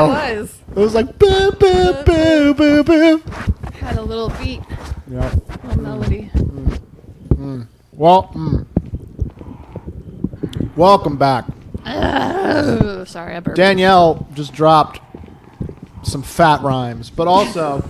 was. It was like boo, boo, boo, boo, boo. Had a little beat, Yeah. little melody. Well, welcome back. Oh, sorry, I burped. Danielle just dropped some fat rhymes, but also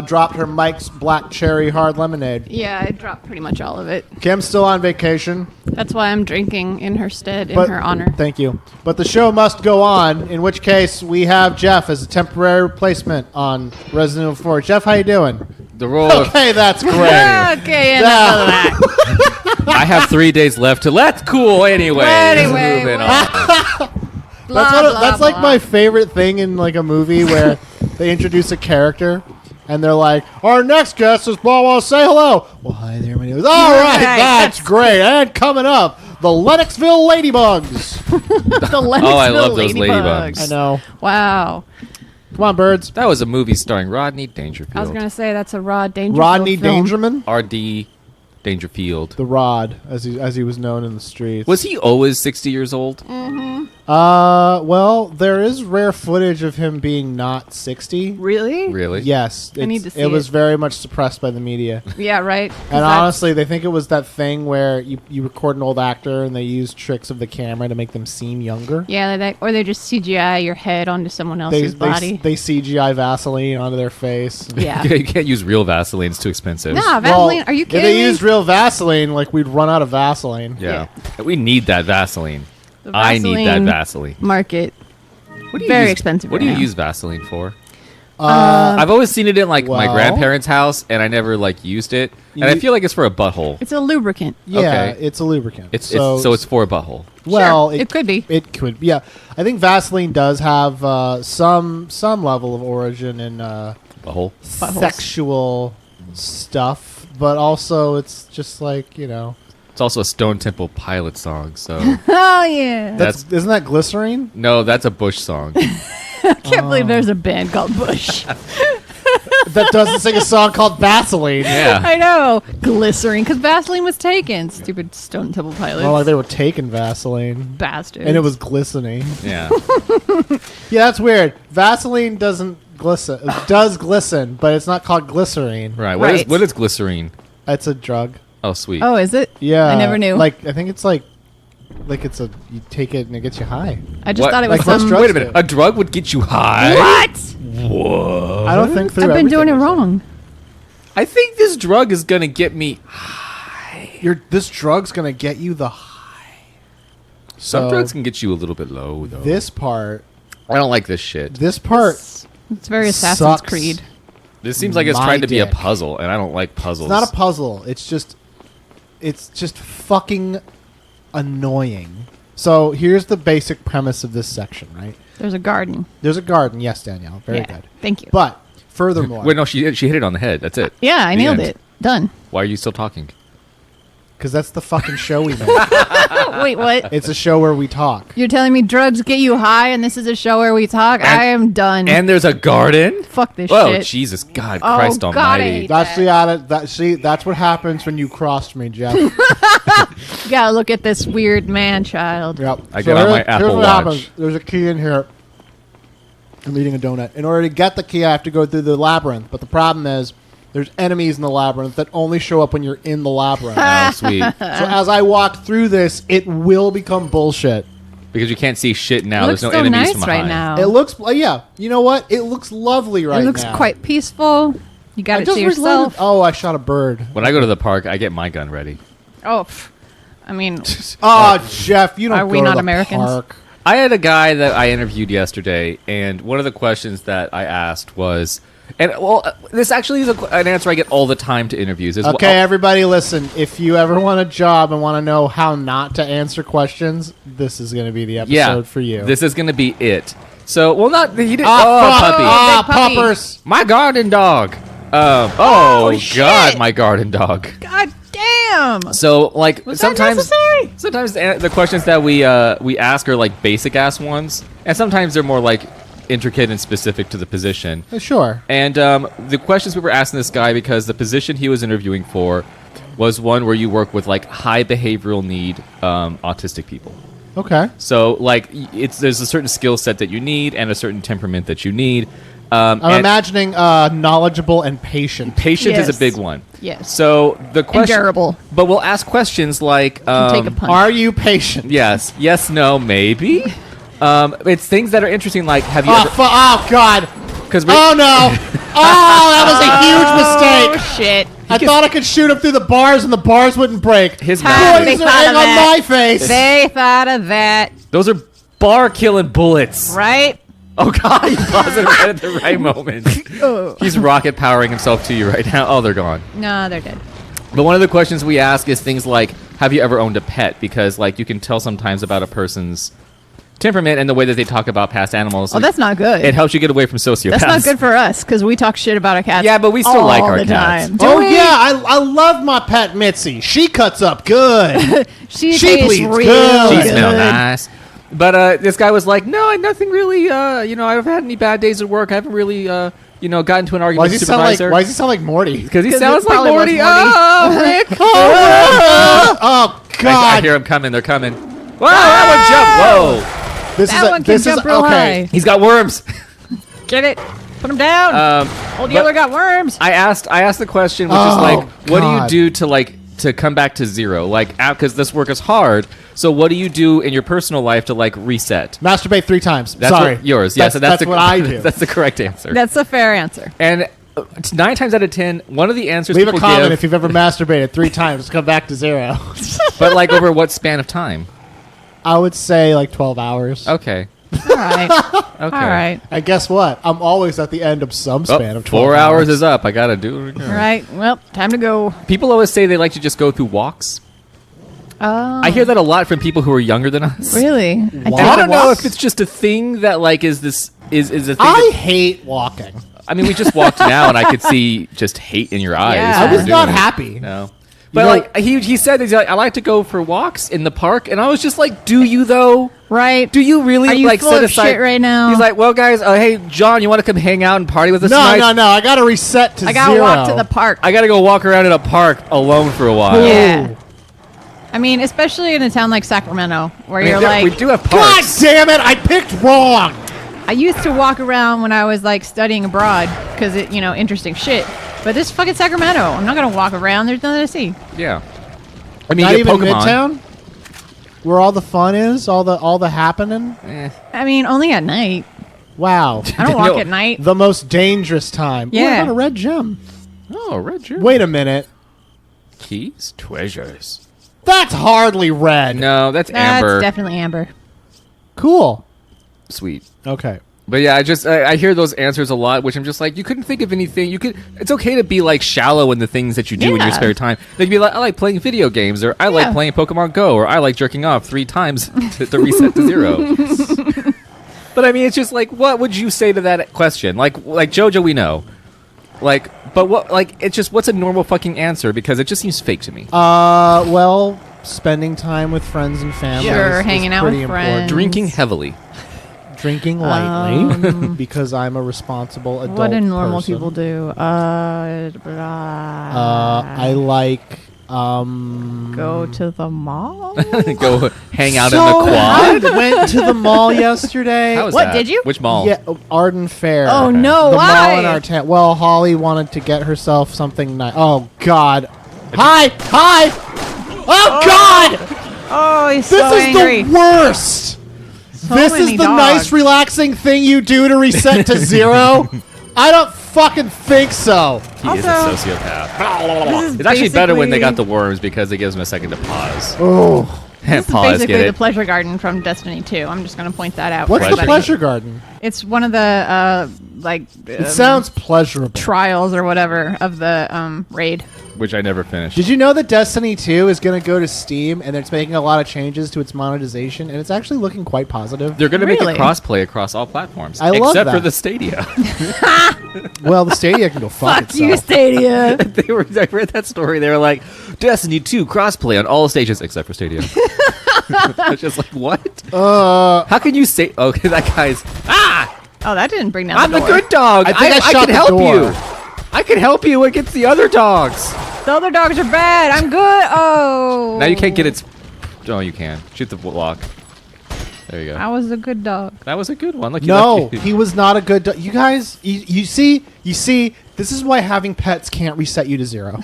dropped her Mike's Black Cherry Hard Lemonade. Yeah, I dropped pretty much all of it. Kim's still on vacation. That's why I'm drinking in her stead, in But, her honor. Thank you. But the show must go on, in which case we have Jeff as a temporary replacement on Resident Evil 4. Jeff, how you doing? The role of Okay, that's great. Okay, enough of that. I have 3 days left to let's cool anyway. Anyway, Moving well. on. That's like my favorite thing in like a movie where they introduce a character and they're like, our next guest is blah blah. Say hello. Well, hi there, my name is. All right, that's great. And coming up, the Lennoxville Ladybugs. The Lennoxville Oh, I love those Ladybugs. ladybugs. I know. Wow. Come on, birds. That was a movie starring Rodney Dangerfield. I was going to say that's a Rod Dangerfield Rodney film. Dangerman. R.D. Dangerfield. The Rod, as he was known in the streets. Was he always 60 years old? Well, there is rare footage of him being not 60. Really? Really? Yes, I need to see it was it. very much suppressed by the media. Yeah, right. 'Cause And that's- honestly, they think it was that thing where you record an old actor and they use tricks of the camera to make them seem younger. Yeah, or they just CGI your head onto someone else's body. They CGI Vaseline onto their face. Yeah. You can't use real Vaseline. It's too expensive. Nah, Vaseline. Well, Are you if kidding they me? used real Vaseline, like we'd run out of Vaseline. Yeah. We need that Vaseline. The I need that Vaseline Vaseline. Market. What do you Very use- expensive What right do you now. use Vaseline for? Uh, I've always seen it in like my well- grandparents' house, and I never like used it. And I You- feel like it's for a butthole. It's a lubricant. yeah, okay. it's a lubricant. So it's for a butthole. well, Sure, it could be. It could. Yeah, I think Vaseline does have some level of origin in Butthole. Buttholes. sexual stuff, but also it's just like It's also a Stone Temple Pilot song. So Oh yeah. isn't that glycerine? no, that's a Bush song. I can't believe there's a band called Bush. That doesn't sing a song called Vaseline. Yeah. I know. Glycerine, because Vaseline was taken. Stupid Stone Temple Pilots. Well, like they were taking Vaseline, Bastards. and it was glistening. Yeah. Yeah, that's weird. Vaseline doesn't glisten. It does glisten, but it's not called glycerine. Right. Right. What is glycerine? It's a drug. Oh, sweet. Oh, is it? Yeah, I never knew. Like I think it's like it's a you take it and it gets you high. I just What? thought it was Like most some. drugs Wait a minute. A drug would get you high? What? Whoa. I don't think through. I've been everything doing it they say. wrong. I think this drug is gonna get me. This drug's gonna get you the high. Some So, drugs can get you a little bit low, though. This part. I don't like this shit. This part. It's very Assassin's Sucks. Creed. This seems like it's My trying to be a dick. puzzle, and I don't like puzzles. It's not a puzzle. It's just fucking annoying. So here's the basic premise of this section, right? There's a garden. There's a garden. Yes, Danielle. Very Yeah, good. thank you. But furthermore, Wait, no, she hit it on the head. That's it. Yeah, I The nailed end. it. Done. Why are you still talking? because that's the fucking show we make. Wait, what? It's a show where we talk. You're telling me drugs get you high and this is a show where we talk? I am done. And there's a garden? Fuck this Oh, shit. Jesus, God, Oh, Christ God, almighty. That's that's what happens when you crossed me, Jeff. You gotta look at this weird man child. Yep. I get on my Apple here's what Watch. happens. There's a key in here. I'm eating a donut. In order to get the key, I have to go through the labyrinth. But the problem is, there's enemies in the labyrinth that only show up when you're in the labyrinth. Oh, sweet. So as I walk through this, it will become bullshit. Because you can't see shit now. It looks There's no so enemies nice from right behind. now. It looks, yeah. You know what? It looks lovely right now. It looks quite peaceful. You got I it just to related- yourself. Oh, I shot a bird. When I go to the park, I get my gun ready. Oh, I mean, Oh, Jeff, you don't Are go we to not the Americans? park. I had a guy that I interviewed yesterday, and one of the questions that I asked was, and this actually is an answer I get all the time to interviews. Is Okay, everybody, listen. If you ever want a job and want to know how not to answer questions, this is going to be the episode yeah, for you. This is going to be it. So, well, not he didn't. fuck. Puppy, Ah, Big puppy. puppers. my garden dog. shit. God, my garden dog. God damn. So, like, Was that sometimes necessary? the questions that we ask are like basic ass ones, and sometimes they're more like intricate and specific to the position. Sure. And the questions we were asking this guy, because the position he was interviewing for was one where you work with like high behavioral need autistic people. Okay. So like there's a certain skill set that you need and a certain temperament that you need. I'm and imagining knowledgeable and patient. patient is Yes. a big one. Yes. So the question, durable. but we'll ask questions like, Take a punch. Are you patient? yes, no, maybe. It's things that are interesting, like have you Oh, ever? oh God. Because Oh no. Oh, that was a huge Oh mistake. shit! I thought I could shoot him through the bars and the bars wouldn't break. his They mouth. Poison thought egg of on that. my face. They thought of that, Those are bar killing bullets. right? Oh God, you paused it right at the right moment. Oh. He's rocket powering himself to you right now. Oh, they're gone. No, they're dead. But one of the questions we ask is things like, have you ever owned a pet? Because like you can tell sometimes about a person's temperament and the way that they talk about past animals. Oh, that's not good. It helps you get away from sociopaths. That's not good for us because we talk shit about our cats. Yeah, but we still all like our the cats. time. Oh Do we? yeah, I love my pet Mitzi. She cuts up good. She She tastes bleeds real good. She She smell good. nice. But this guy was like, no, nothing really. I haven't had any bad days at work. I haven't really, got into an Why argument does with he the sound like? supervisor. Why does he sound like Morty? Because he 'Cause sounds it like probably was Morty. Morty. Oh, Rick, Oh I God! hear him coming. They're coming. Whoa, that one jumped. Whoa. This That is one can this jump is real okay. high. He's got worms. Get it? Put him down. Old but- Yeller got worms. I asked the question, which is Oh, like, what do you God. do to come back to zero? Like, because this work is hard. So what do you do in your personal life to like reset? Masturbate 3 times. That's Sorry, what, yours. Yes, that's what I do. That's the correct answer. That's a fair answer. And 9 times out of 10, one of the answers Leave a people comment give, if you've ever masturbated 3 times. Come back to 0. but like over what span of time? I would say like 12 hours. Okay. All right. Okay. All right. And guess what? I'm always at the end of some Oh, span of 12 4 hours is up. I gotta do it. All right. Well, time to go. People always say they like to just go through walks. Oh. I hear that a lot from people who are younger than us. Really? Wow. And I don't know Walks? if it's just a thing that like is a thing. I that- hate walking. I mean, we just walked now, and I could see just hate in your eyes. Yeah. when I we was were not doing it. happy. No, but know- like he said, he's like, I like to go for walks in the park, and I was just like, do you though? Right. Do you really Are you like full set of aside? shit right now? He's like, well, guys, hey, John, you want to come hang out and party with us No, tonight? no. I got to reset to I gotta 0. walk to the park. I gotta go walk around in a park alone for a while. Yeah. I mean, especially in a town like Sacramento, where I mean, you're we like, do have God parks. damn it! I picked wrong. I used to walk around when I was like studying abroad because it, interesting shit. But this is fucking Sacramento. I'm not gonna walk around. There's nothing to see. Yeah. I mean, Not you get even Pokemon. Midtown, where all the fun is, all the happening. Eh. I mean, only at night. Wow, I don't walk No. at night. the most dangerous time. Ooh, I Yeah. got a red gem. Oh, red gem. Wait a minute, Keys, treasures. that's hardly red. No, that's amber. That's definitely amber. Cool. Sweet. Okay. But yeah, I hear those answers a lot, which I'm just like, you couldn't think of anything. It's okay to be like shallow in the things that you do in your Yeah. spare time. They'd be like, I like playing video games, or I like Yeah. playing Pokemon Go, or I like jerking off 3 times to reset to 0. But I mean, it's just like, what would you say to that question? Like JoJo, we know. Like, but what? Like, it's just what's a normal fucking answer? Because it just seems fake to me. Well, spending time with friends and family. Sure, is hanging out pretty with important. friends. Drinking heavily. Drinking lightly because I'm a responsible adult. What do normal person. people do? I like. Go to the mall. Go hang out so in the quad. I went to the mall yesterday. How was What, that? did you? Which mall? Yeah, Arden Fair. Oh, no, the why? mall in our town. Well, Holly wanted to get herself something nice. Oh God! Hi! Oh God! Oh, he's This so is angry. the worst. This is many the nice, dogs. relaxing thing you do to reset to 0. I don't fucking think so. He is a Also- sociopath. This is It's actually better when they got the basically- worms because it gives them a second to pause. Oh, This is Pause, basically get the it? pleasure garden from Destiny 2. I'm just going to point that out. what's for the everybody. pleasure garden? It's one of the It sounds pleasurable. trials or whatever of the raid. Which I never finished. Did you know that Destiny 2 is going to go to Steam and it's making a lot of changes to its monetization and it's actually looking quite positive? They're going to Really? make a crossplay across all platforms. I love except for that. the Stadia. Well, the Stadia can go fuck, Fuck you, itself. Stadia. I read that story. They were like, Destiny 2 crossplay on all stages except for Stadia. I was just like, what? How can you say? Okay, that guy's. Oh, that didn't bring down I'm the the door. good dog. I think I shut can the help door. you. I can help you against the other dogs. The other dogs are bad. I'm good. Oh. Now you can't get its. Oh, you can. Shoot the lock. There you go. I was a good dog. That was a good one. Look, No, he was not a good. You guys, you see. This is why having pets can't reset you to 0.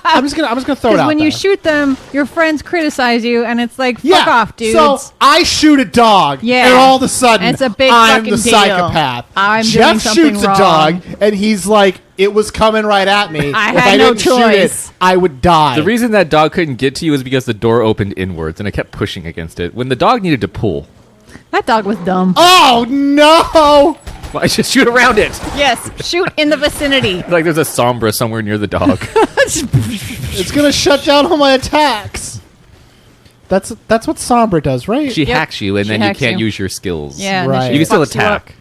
I'm just gonna throw it Because out when there. you shoot them, your friends criticize you, and it's like, fuck off, dudes. So I shoot a dog, Yeah. and all of a sudden, And it's a big I'm fucking the deal. psychopath. I'm Jeff doing something shoots wrong. a dog, and he's like, "It was coming right at me. I if had I no didn't shoot choice." it, I would die." The reason that dog couldn't get to you was because the door opened inwards, and I kept pushing against it. When the dog needed to pull, That dog was dumb. Oh no! well, I just shoot around it. Yes, shoot in the vicinity. Like there's a Sombra somewhere near the dog. It's gonna shut down all my attacks. That's what Sombra does, right? She Yep. hacks you, and She then you hacks can't you. use your skills. Yeah, and Right. then she You can still fucks you up. attack.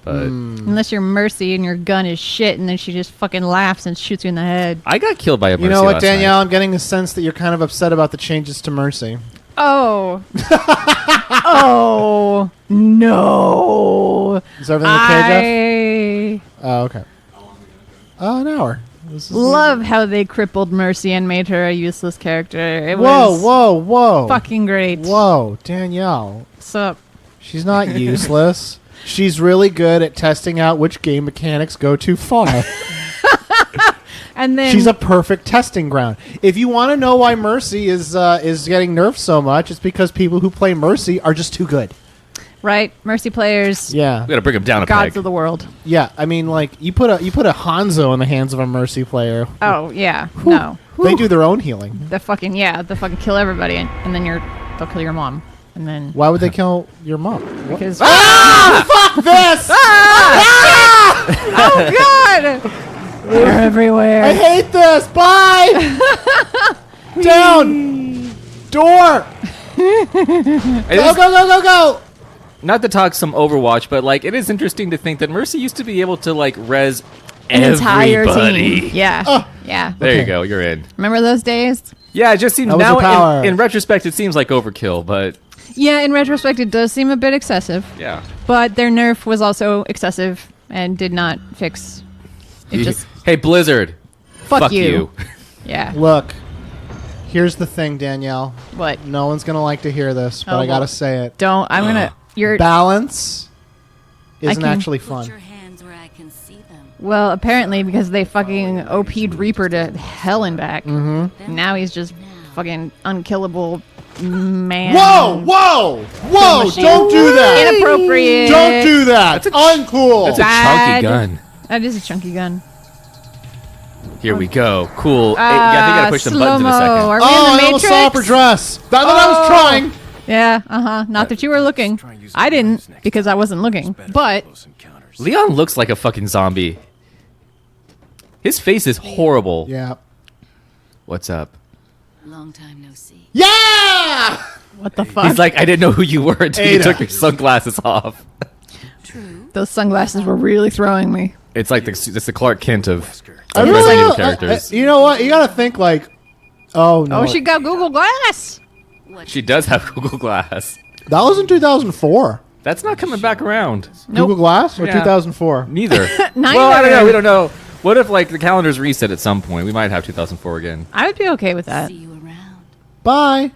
But Unless you're Mercy and your gun is shit, and then she just fucking laughs and shoots you in the head. I got killed by a Mercy You know what, last Danielle? night. I'm getting the sense that you're kind of upset about the changes to Mercy. Oh. Oh. No. Is everything okay, Jeff? Oh, okay. An hour. This is Love how they crippled Mercy and made her a useless character. It Whoa, was whoa! fucking great. Whoa, Danielle. So, She's not useless. She's really good at testing out which game mechanics go too far. and then She's a perfect testing ground. If you want to know why Mercy is getting nerfed so much, it's because people who play Mercy are just too good. right, Mercy players, Yeah, We gotta bring him down a gods peg. of the world. yeah. I mean, like you put a Hanzo in the hands of a Mercy player. Oh yeah, no, They do their own healing. the fucking kill everybody, and then they'll kill your mom, and then Why would they kill your mom? What? because Fuck this! oh god, they're everywhere. I hate this. Bye. Down. Door. It Go is- go. Not to talk some Overwatch, but like it is interesting to think that Mercy used to be able to like res An entire everybody. team. Yeah, yeah. There Okay. you go. You're in. Remember those days? Yeah, it just seems That was now the power. in retrospect it seems like overkill, but Yeah, in retrospect, it does seem a bit excessive, yeah. but their nerf was also excessive and did not fix. It just Hey Blizzard, fuck you. Yeah. Look. Here's the thing, Danielle. What? No one's gonna like to hear this, but Oh, I gotta well. say it. Don't. I'm gonna. You're. Balance isn't can- actually Put fun. your hands where I can see them. Well, apparently because they fucking OP'd Reaper to hell and back. Mm-hmm. Now he's just fucking unkillable man. Whoa! machine. Don't do that! Inappropriate. Don't do that! That's a Uncool! That's a Bad. chunky gun. That is a chunky gun. Here we go. Cool. Yeah, I think I gotta push some buttons in a slow-mo. second. Are we Oh, in I the almost Matrix? saw up her dress. That I was trying. Yeah. Not that you were looking. I didn't because I wasn't looking. But Leon looks like a fucking zombie. His face is horrible. Yeah. What's up? Long time no see. Yeah! what the fuck? He's like, I didn't know who you were until you Ada. took your sunglasses off. True. Those sunglasses were really throwing me. It's like it's the Clark Kent of I Resident really, Evil characters. you know what? You gotta think like, oh no, Oh, she got Google Glass. What? She does have Google Glass. that was in 2004. That's not coming back around. Nope. Google Glass or Yeah. 2004? Neither. Neither. Well, I don't know. We don't know. What if like the calendar's reset at some point? We might have 2004 again. I would be okay with that. See you around. Bye.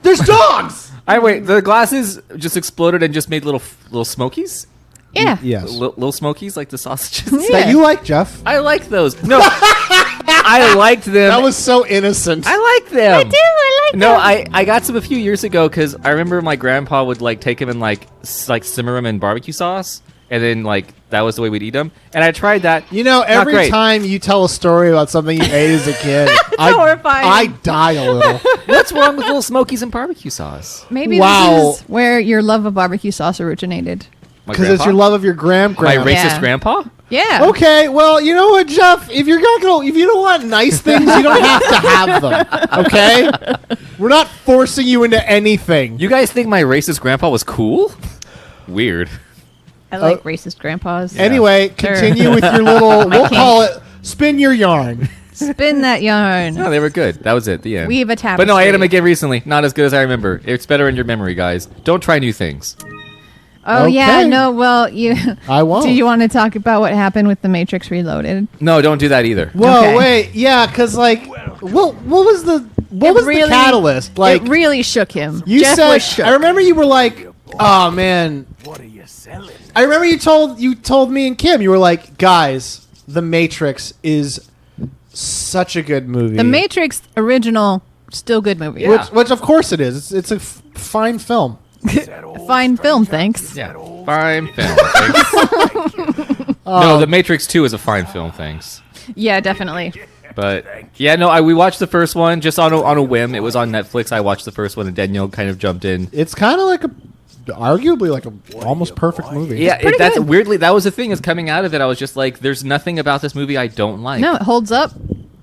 There's dogs. I wait. The glasses just exploded and just made little smokies. Yeah. Yes. Little smokies like the sausages. Yeah. That you like, Jeff? I like those. No, I liked them. That was so innocent. I like them. I do. I like No, them. I got some a few years ago because I remember my grandpa would like take them and like simmer them in barbecue sauce, and then like that was the way we'd eat them. And I tried that. You know, every great. time you tell a story about something you ate as a kid, horrifying. I die a little. What's wrong with little smokies and barbecue sauce? Maybe Wow. this is where your love of barbecue sauce originated. My Because it's grandpa? your love of your My grandma. racist Yeah. grandpa. Yeah. Okay, well, you know what, Jeff? If you're not gonna, if you don't want nice things, you don't have to have them. Okay? We're not forcing you into anything. You guys think my racist grandpa was cool? Weird. I like racist grandpas. Anyway, Sure. continue with your little. We'll kink. call it spin your yarn. Spin that yarn. No, they were good. That was it. The end. Weave a tapestry. But no, I ate them again recently. Not as good as I remember. It's better in your memory, guys. Don't try new things. Oh yeah, Okay. no. Well, you. I won't. Do you want to talk about what happened with the Matrix Reloaded? No, don't do that either. Whoa, Okay. wait, yeah, because like, what was the what was the catalyst? Like it really shook him. you Jeff said, was shook. I remember you were like, "Oh man." What are you selling? I remember you told me and Kim, you were like, "Guys, The Matrix is such a good movie." The Matrix original, still good movie. Yeah. which of course it is. It's a fine film. Fine film, thanks. Yeah, fine film. Thanks. No, The Matrix 2 is a fine film. Thanks. Yeah, definitely. But yeah, no, we watched the first one just on a whim. It was on Netflix. I watched the first one, and Danielle kind of jumped in. It's kind of like arguably like a almost perfect movie. Yeah, pretty that's good. weirdly that was the thing. Is coming out of it, I was just like, "There's nothing about this movie I don't like." No, it holds up.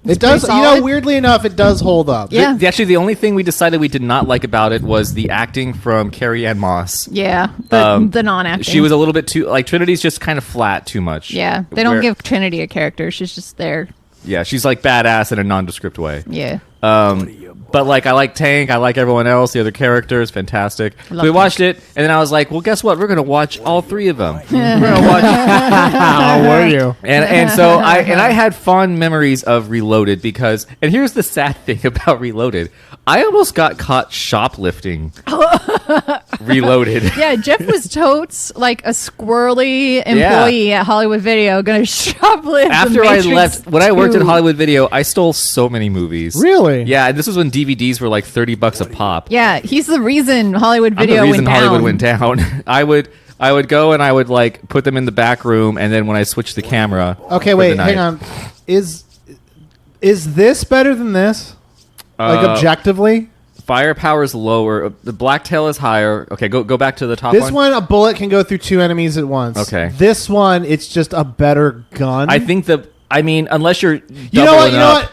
it does. pretty You know, solid. weirdly enough, it does hold up. Yeah. Actually, the only thing we decided we did not like about it was the acting from Carrie Ann Moss. Yeah, the non-acting. She was a little bit too like Trinity's just kind of flat too much. Yeah, they don't Where- give Trinity a character. She's just there. Yeah, she's like badass in a nondescript way. Yeah. But like I like Tank, I like everyone else, the other characters, fantastic. So love we Tank. watched it, and then I was like, well, guess what? We're gonna watch all three of them. We're gonna watch, How were you? and so I had fond memories of Reloaded because, and here's the sad thing about Reloaded, I almost got caught shoplifting. Reloaded. Yeah, Jeff was totes like a squirrely employee at Hollywood Video, gonna shoplift. After the I Matrix left, when I worked at 2. Hollywood Video, I stole so many movies. Really? Yeah, and this was when DVDs were like $30 a pop. Yeah, he's the reason Hollywood I'm Video the reason went down. Hollywood went down. I would go and I would like put them in the back room, and then when I switched the camera. Okay, for wait, the night- hang on. Is this better than this? Like objectively? Firepower's lower. The Blacktail is higher. Okay, go back to the top This one, a bullet can go through 2 enemies at once. Okay. This one, it's just a better gun. I think unless you're You know what? You know what?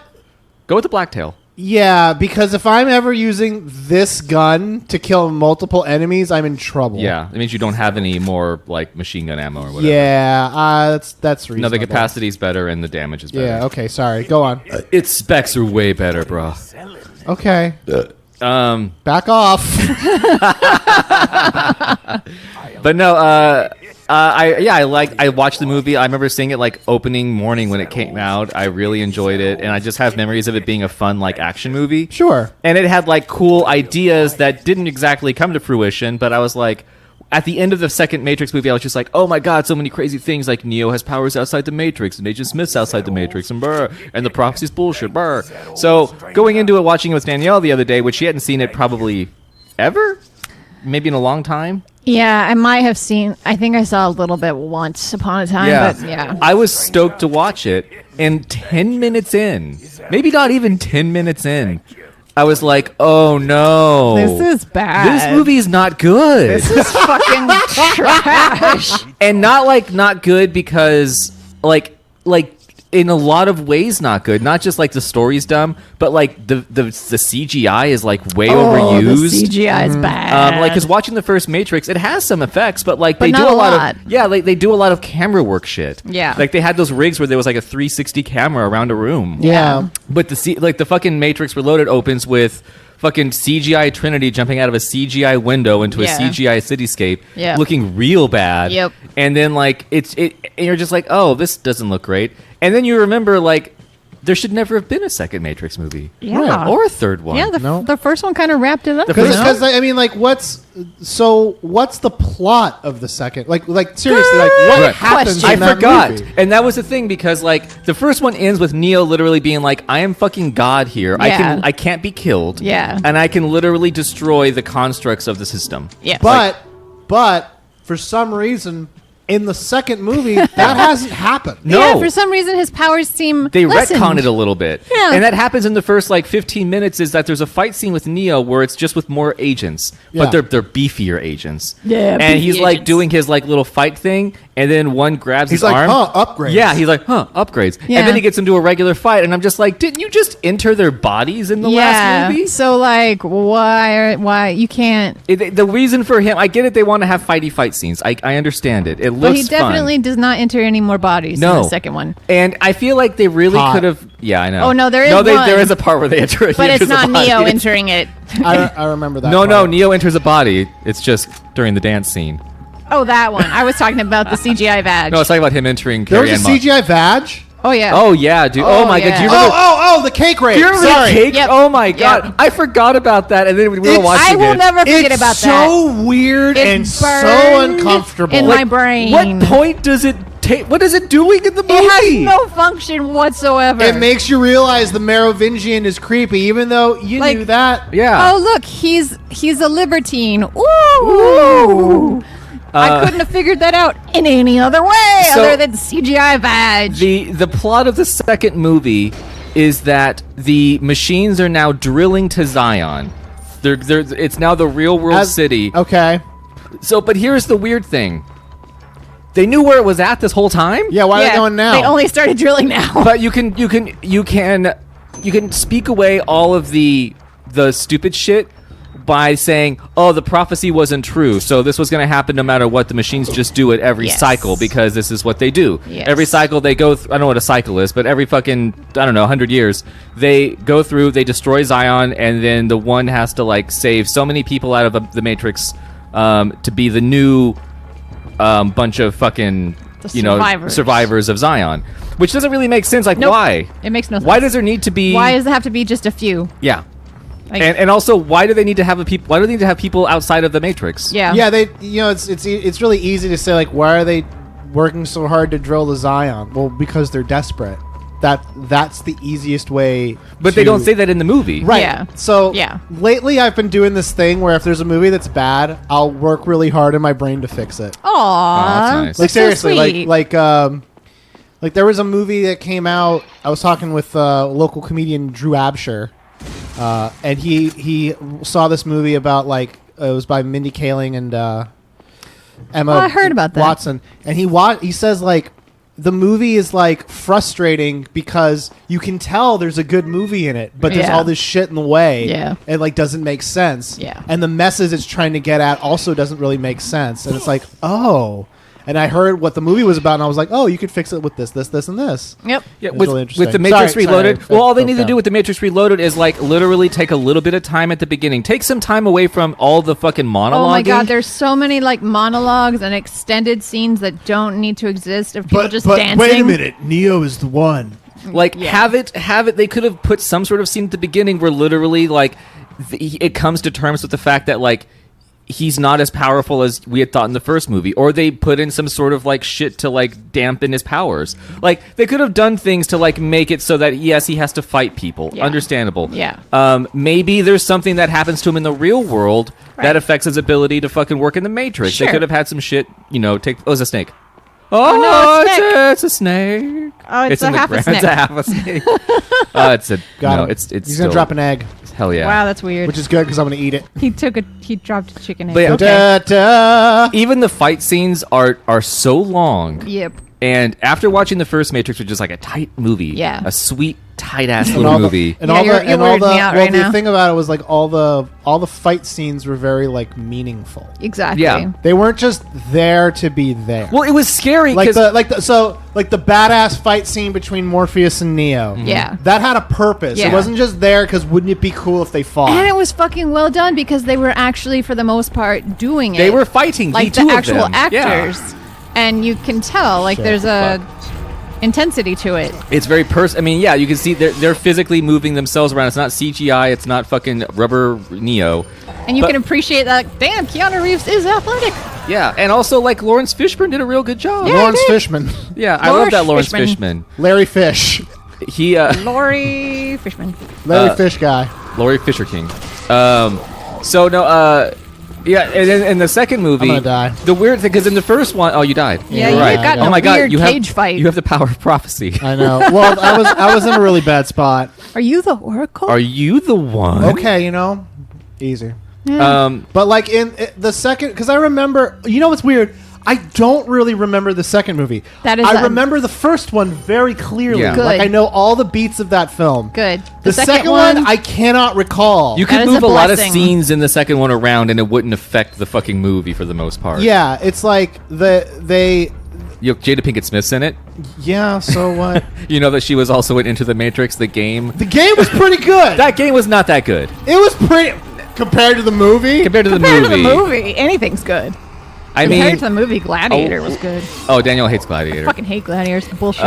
Go with the Blacktail. Yeah, because if I'm ever using this gun to kill multiple enemies, I'm in trouble. Yeah, it means you don't have any more like machine gun ammo or whatever. Yeah, that's reasonable. No, the capacity's better and the damage is better. Yeah. Okay. Sorry. Go on. Its specs are way better, bro. Okay. Um, Back off. But no, I watched the movie. I remember seeing it like opening morning when it came out. I really enjoyed it, and I just have memories of it being a fun like action movie. Sure. And it had like cool ideas that didn't exactly come to fruition, but I was like, at the end of the second Matrix movie, I was just like, oh my god, so many crazy things. Like Neo has powers outside the Matrix, and Agent Smith's outside the Matrix, and brr, and the prophecy's bullshit, brr. So going into it, watching it with Danielle the other day, which she hadn't seen it probably ever, maybe in a long time. Yeah, I might have seen. I think I saw a little bit once upon a time, but yeah. I was stoked to watch it, and 10 minutes in, maybe not even 10 minutes in, I was like, oh no. This is bad. This movie is not good. This is fucking trash. And not good because like in a lot of ways not good. Not just like the story's dumb, but like the CGI is like way overused. The CGI is bad. Like, because watching the first Matrix, it has some effects, but like But they do not a a lot lot. of like they do a lot of camera work shit. Yeah. like they had those rigs where there was like a 360 camera around a room. Yeah. But the fucking Matrix Reloaded opens with fucking CGI Trinity jumping out of a CGI window into Yeah. a CGI cityscape, Yeah. looking real bad. Yep. And then like and you're just like, oh, this doesn't look great. And then you remember like there should never have been a second Matrix movie. Yeah. Or a third one. Yeah, No. the first one kind of wrapped it up. Because I mean, like, what's the plot of the second? Like seriously, like what Right. happens? Question. In I that forgot. movie? And that was the thing because like the first one ends with Neo literally being like, I am fucking God here. Yeah. I can't be killed. Yeah. And I can literally destroy the constructs of the system. Yeah. But for some reason, in the second movie, that hasn't happened. No. Yeah, for some reason his powers seem They lessened. retcon it a little bit. Yeah. And that happens in the first like 15 minutes is that there's a fight scene with Neo where it's just with more agents, but Yeah. they're beefier agents. Yeah, And beefy he's like agents. doing his like little fight thing and then one grabs He's his like, arm. upgrades. Yeah, he's like, upgrades. Yeah. And then he gets into a regular fight and I'm just like, didn't you just enter their bodies in the last movie? So like, why you can't? The reason for him, I get it. They want to have fighty fight scenes. I understand it. It looks But he definitely fun. does not enter any more bodies in No. the second one. And I feel like they really Hot. could have. Yeah, I know. Oh, no, there is no. one. There is a part where they enter. he But it's enters a not body. Neo entering it. I remember that. No, part. Neo enters a body. It's just during the dance scene. Oh, that one. I was talking about the CGI badge. No, it's talking about him entering There Carrie was Ann a CGI badge. Oh yeah. Oh yeah, dude. Oh, Oh, my yeah. god. Do you remember? The cake rape. do you remember Sorry. the cake? Yep. Oh my god. Yep. I forgot about that, and then we were It's- watching I will it. never forget It's about so that. weird It's and so burned uncomfortable. in my brain. What point does it take? What is it doing in the movie? It has no function whatsoever. It makes you realize the Merovingian is creepy, even though you Like- knew that. Yeah. Oh look, he's a libertine. Ooh. I couldn't have figured that out in any other way So- other than CGI badge. The plot of the second movie is that the machines are now drilling to Zion. It's now the real world city. Okay. So, but here's the weird thing. They knew where it was at this whole time. Yeah, why are they going now? They only started drilling now. But you can speak away all of the stupid shit by saying, "Oh, the prophecy wasn't true. So this was going to happen no matter what. The machines just do it every Yes. cycle because this is what they do. Yes. Every cycle they go. I don't know what a cycle is, but every fucking 100 years they go through. They destroy Zion, and then the one has to like save so many people out of the Matrix to be the new bunch of fucking survivors of Zion, which doesn't really make sense. Like Nope. why? It makes no sense. Why does there need to be? Why does it have to be just a few? Yeah. Like, And also, why do they need to have Why do they need to have people outside of the Matrix? yeah. Yeah, it's really easy to say, like, why are they working so hard to drill the Zion? Well, because they're desperate. That's the easiest way. But they don't say that in the movie. Right. Yeah. So Yeah. lately, I've been doing this thing where if there's a movie that's bad, I'll work really hard in my brain to fix it. Aww. that's nice. Like so seriously, sweet. like there was a movie that came out. I was talking with local comedian Drew Absher, and he saw this movie about it was by Mindy Kaling and Emma. Oh, I heard about that. Watson, and he says like the movie is like frustrating because you can tell there's a good movie in it, but there's Yeah. all this shit in the way. Yeah. It like doesn't make sense. Yeah. And the message it's trying to get at also doesn't really make sense. And it's like, oh. And I heard what the movie was about, and I was like, oh, you could fix it with this, this, and this. Yep. Yeah, It's with, really interesting. with the Matrix Sorry, Reloaded. sorry, well, all they I need to broke do down. with the Matrix Reloaded is like literally take a little bit of time at the beginning. Take some time away from all the fucking monologuing. Oh my god, there's so many like monologues and extended scenes that don't need to exist of people just dancing. wait a minute, Neo is the one. Like Yeah. have it. They could have put some sort of scene at the beginning where literally like it comes to terms with the fact that like he's not as powerful as we had thought in the first movie, or they put in some sort of like shit to like dampen his powers. Like they could have done things to like make it so that yes, he has to fight people. Yeah. Understandable. Yeah. Maybe there's something that happens to him in the real world Right. that affects his ability to fucking work in the Matrix. They Sure. could have had some shit. It's a snake. Oh, no, it's it's a snake. Oh, it's a in the half a ground. snake. It's a half a snake. It's a Got no. him. It's He's still, gonna drop an egg, hell yeah. Wow, that's weird. which is good because I'm gonna eat it. He dropped a chicken egg. But yeah, Okay. Da-da. Even the fight scenes are so long. Yep. And after watching the first Matrix, which is like a tight movie, Yeah. a sweet tight ass And little all the- movie. and Yeah, all you're the and all weirding the me out well, right the now. thing about it was like all the fight scenes were very like meaningful. Exactly. Yeah. They weren't just there to be there. Well, it was scary like because the badass fight scene between Morpheus and Neo. Yeah. That had a purpose. It Yeah. wasn't just there because wouldn't it be cool if they fought? And it was fucking well done because they were actually, for the most part, doing it. they were fighting like two the of actual them. Yeah. actors, and you can tell like Sure. there's a intensity to it. It's very I mean, yeah, you can see they're physically moving themselves around. It's not CGI. It's not fucking rubber Neo. And you But- can appreciate that. Damn, Keanu Reeves is athletic. Yeah, and also like Lawrence Fishburne did a real good job. Yeah. Lawrence dude. Fishman, Yeah, I love that Lawrence Fishburne. Fishman. Larry Fish, He Laurie Fishman. Larry Fish guy. Laurie Fisher King. So no, yeah, and then in the second movie, I'm gonna die. The weird thing, because in the first one, oh, you died. Yeah, You're you right. got in oh a my God, weird you cage have, fight. You have the power of prophecy. I know. Well, I was in a really bad spot. Are you the Oracle? Are you the one? Okay, easy. Yeah. But like in the second, because I remember, what's weird? I don't really remember the second movie. That is I a- remember the first one very clearly. Yeah. Good. Like I know all the beats of that film. Good. The second one I cannot recall. You That could is move a a lot of blessing. scenes in the second one around, and it wouldn't affect the fucking movie for the most part. Yeah, it's like they. You have Jada Pinkett Smith's in it. Yeah. So what? You know that she was also in Into the Matrix, the game. The game was pretty good. That game was not that good It was pretty compared to the movie. compared to the Compared movie. to the movie, anything's good. I Compared mean, to the movie, Gladiator was good. oh, Daniel hates Gladiator. Fucking hate Gladiators. Bullshit.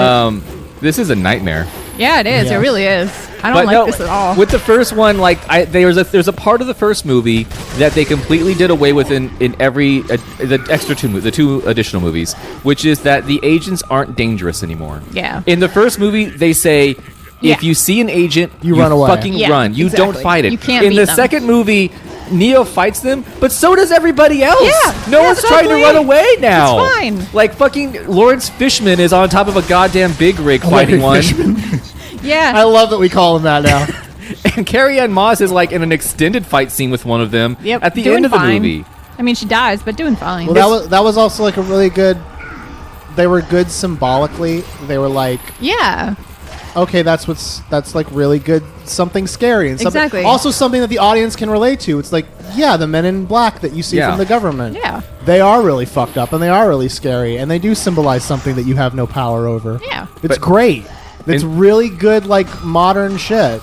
This is a nightmare. Yeah, it is. Yeah. It really is. I don't But like no, this at all. with the first one, like there's a part of the first movie that they completely did away with in every the extra the two additional movies, which is that the agents aren't dangerous anymore. Yeah. In the first movie, they say Yeah. if you see an agent, You run away. fucking Yeah, run. You exactly. don't fight it. You can't In beat the them. second movie, Neo fights them, but so does everybody else. Yeah, no yeah, one's trying to exactly. run away now. It's fine. Like fucking Lawrence Fishman is on top of a goddamn big rig fighting one. Yeah. I love that we call him that now. And Carrie Ann Moss is like in an extended fight scene with one of them Yep, at the doing end of the fine. movie. I mean, she dies, but doing fine. Well, that was also like a really good. They were good symbolically. They were like, yeah. okay, that's like really good. Something scary and something, Exactly. also something that the audience can relate to. It's like, yeah, the men in black that you see Yeah. from the government. Yeah. They are really fucked up and they are really scary and they do symbolize something that you have no power over. Yeah. It's But- great. It's In- really good, like modern shit.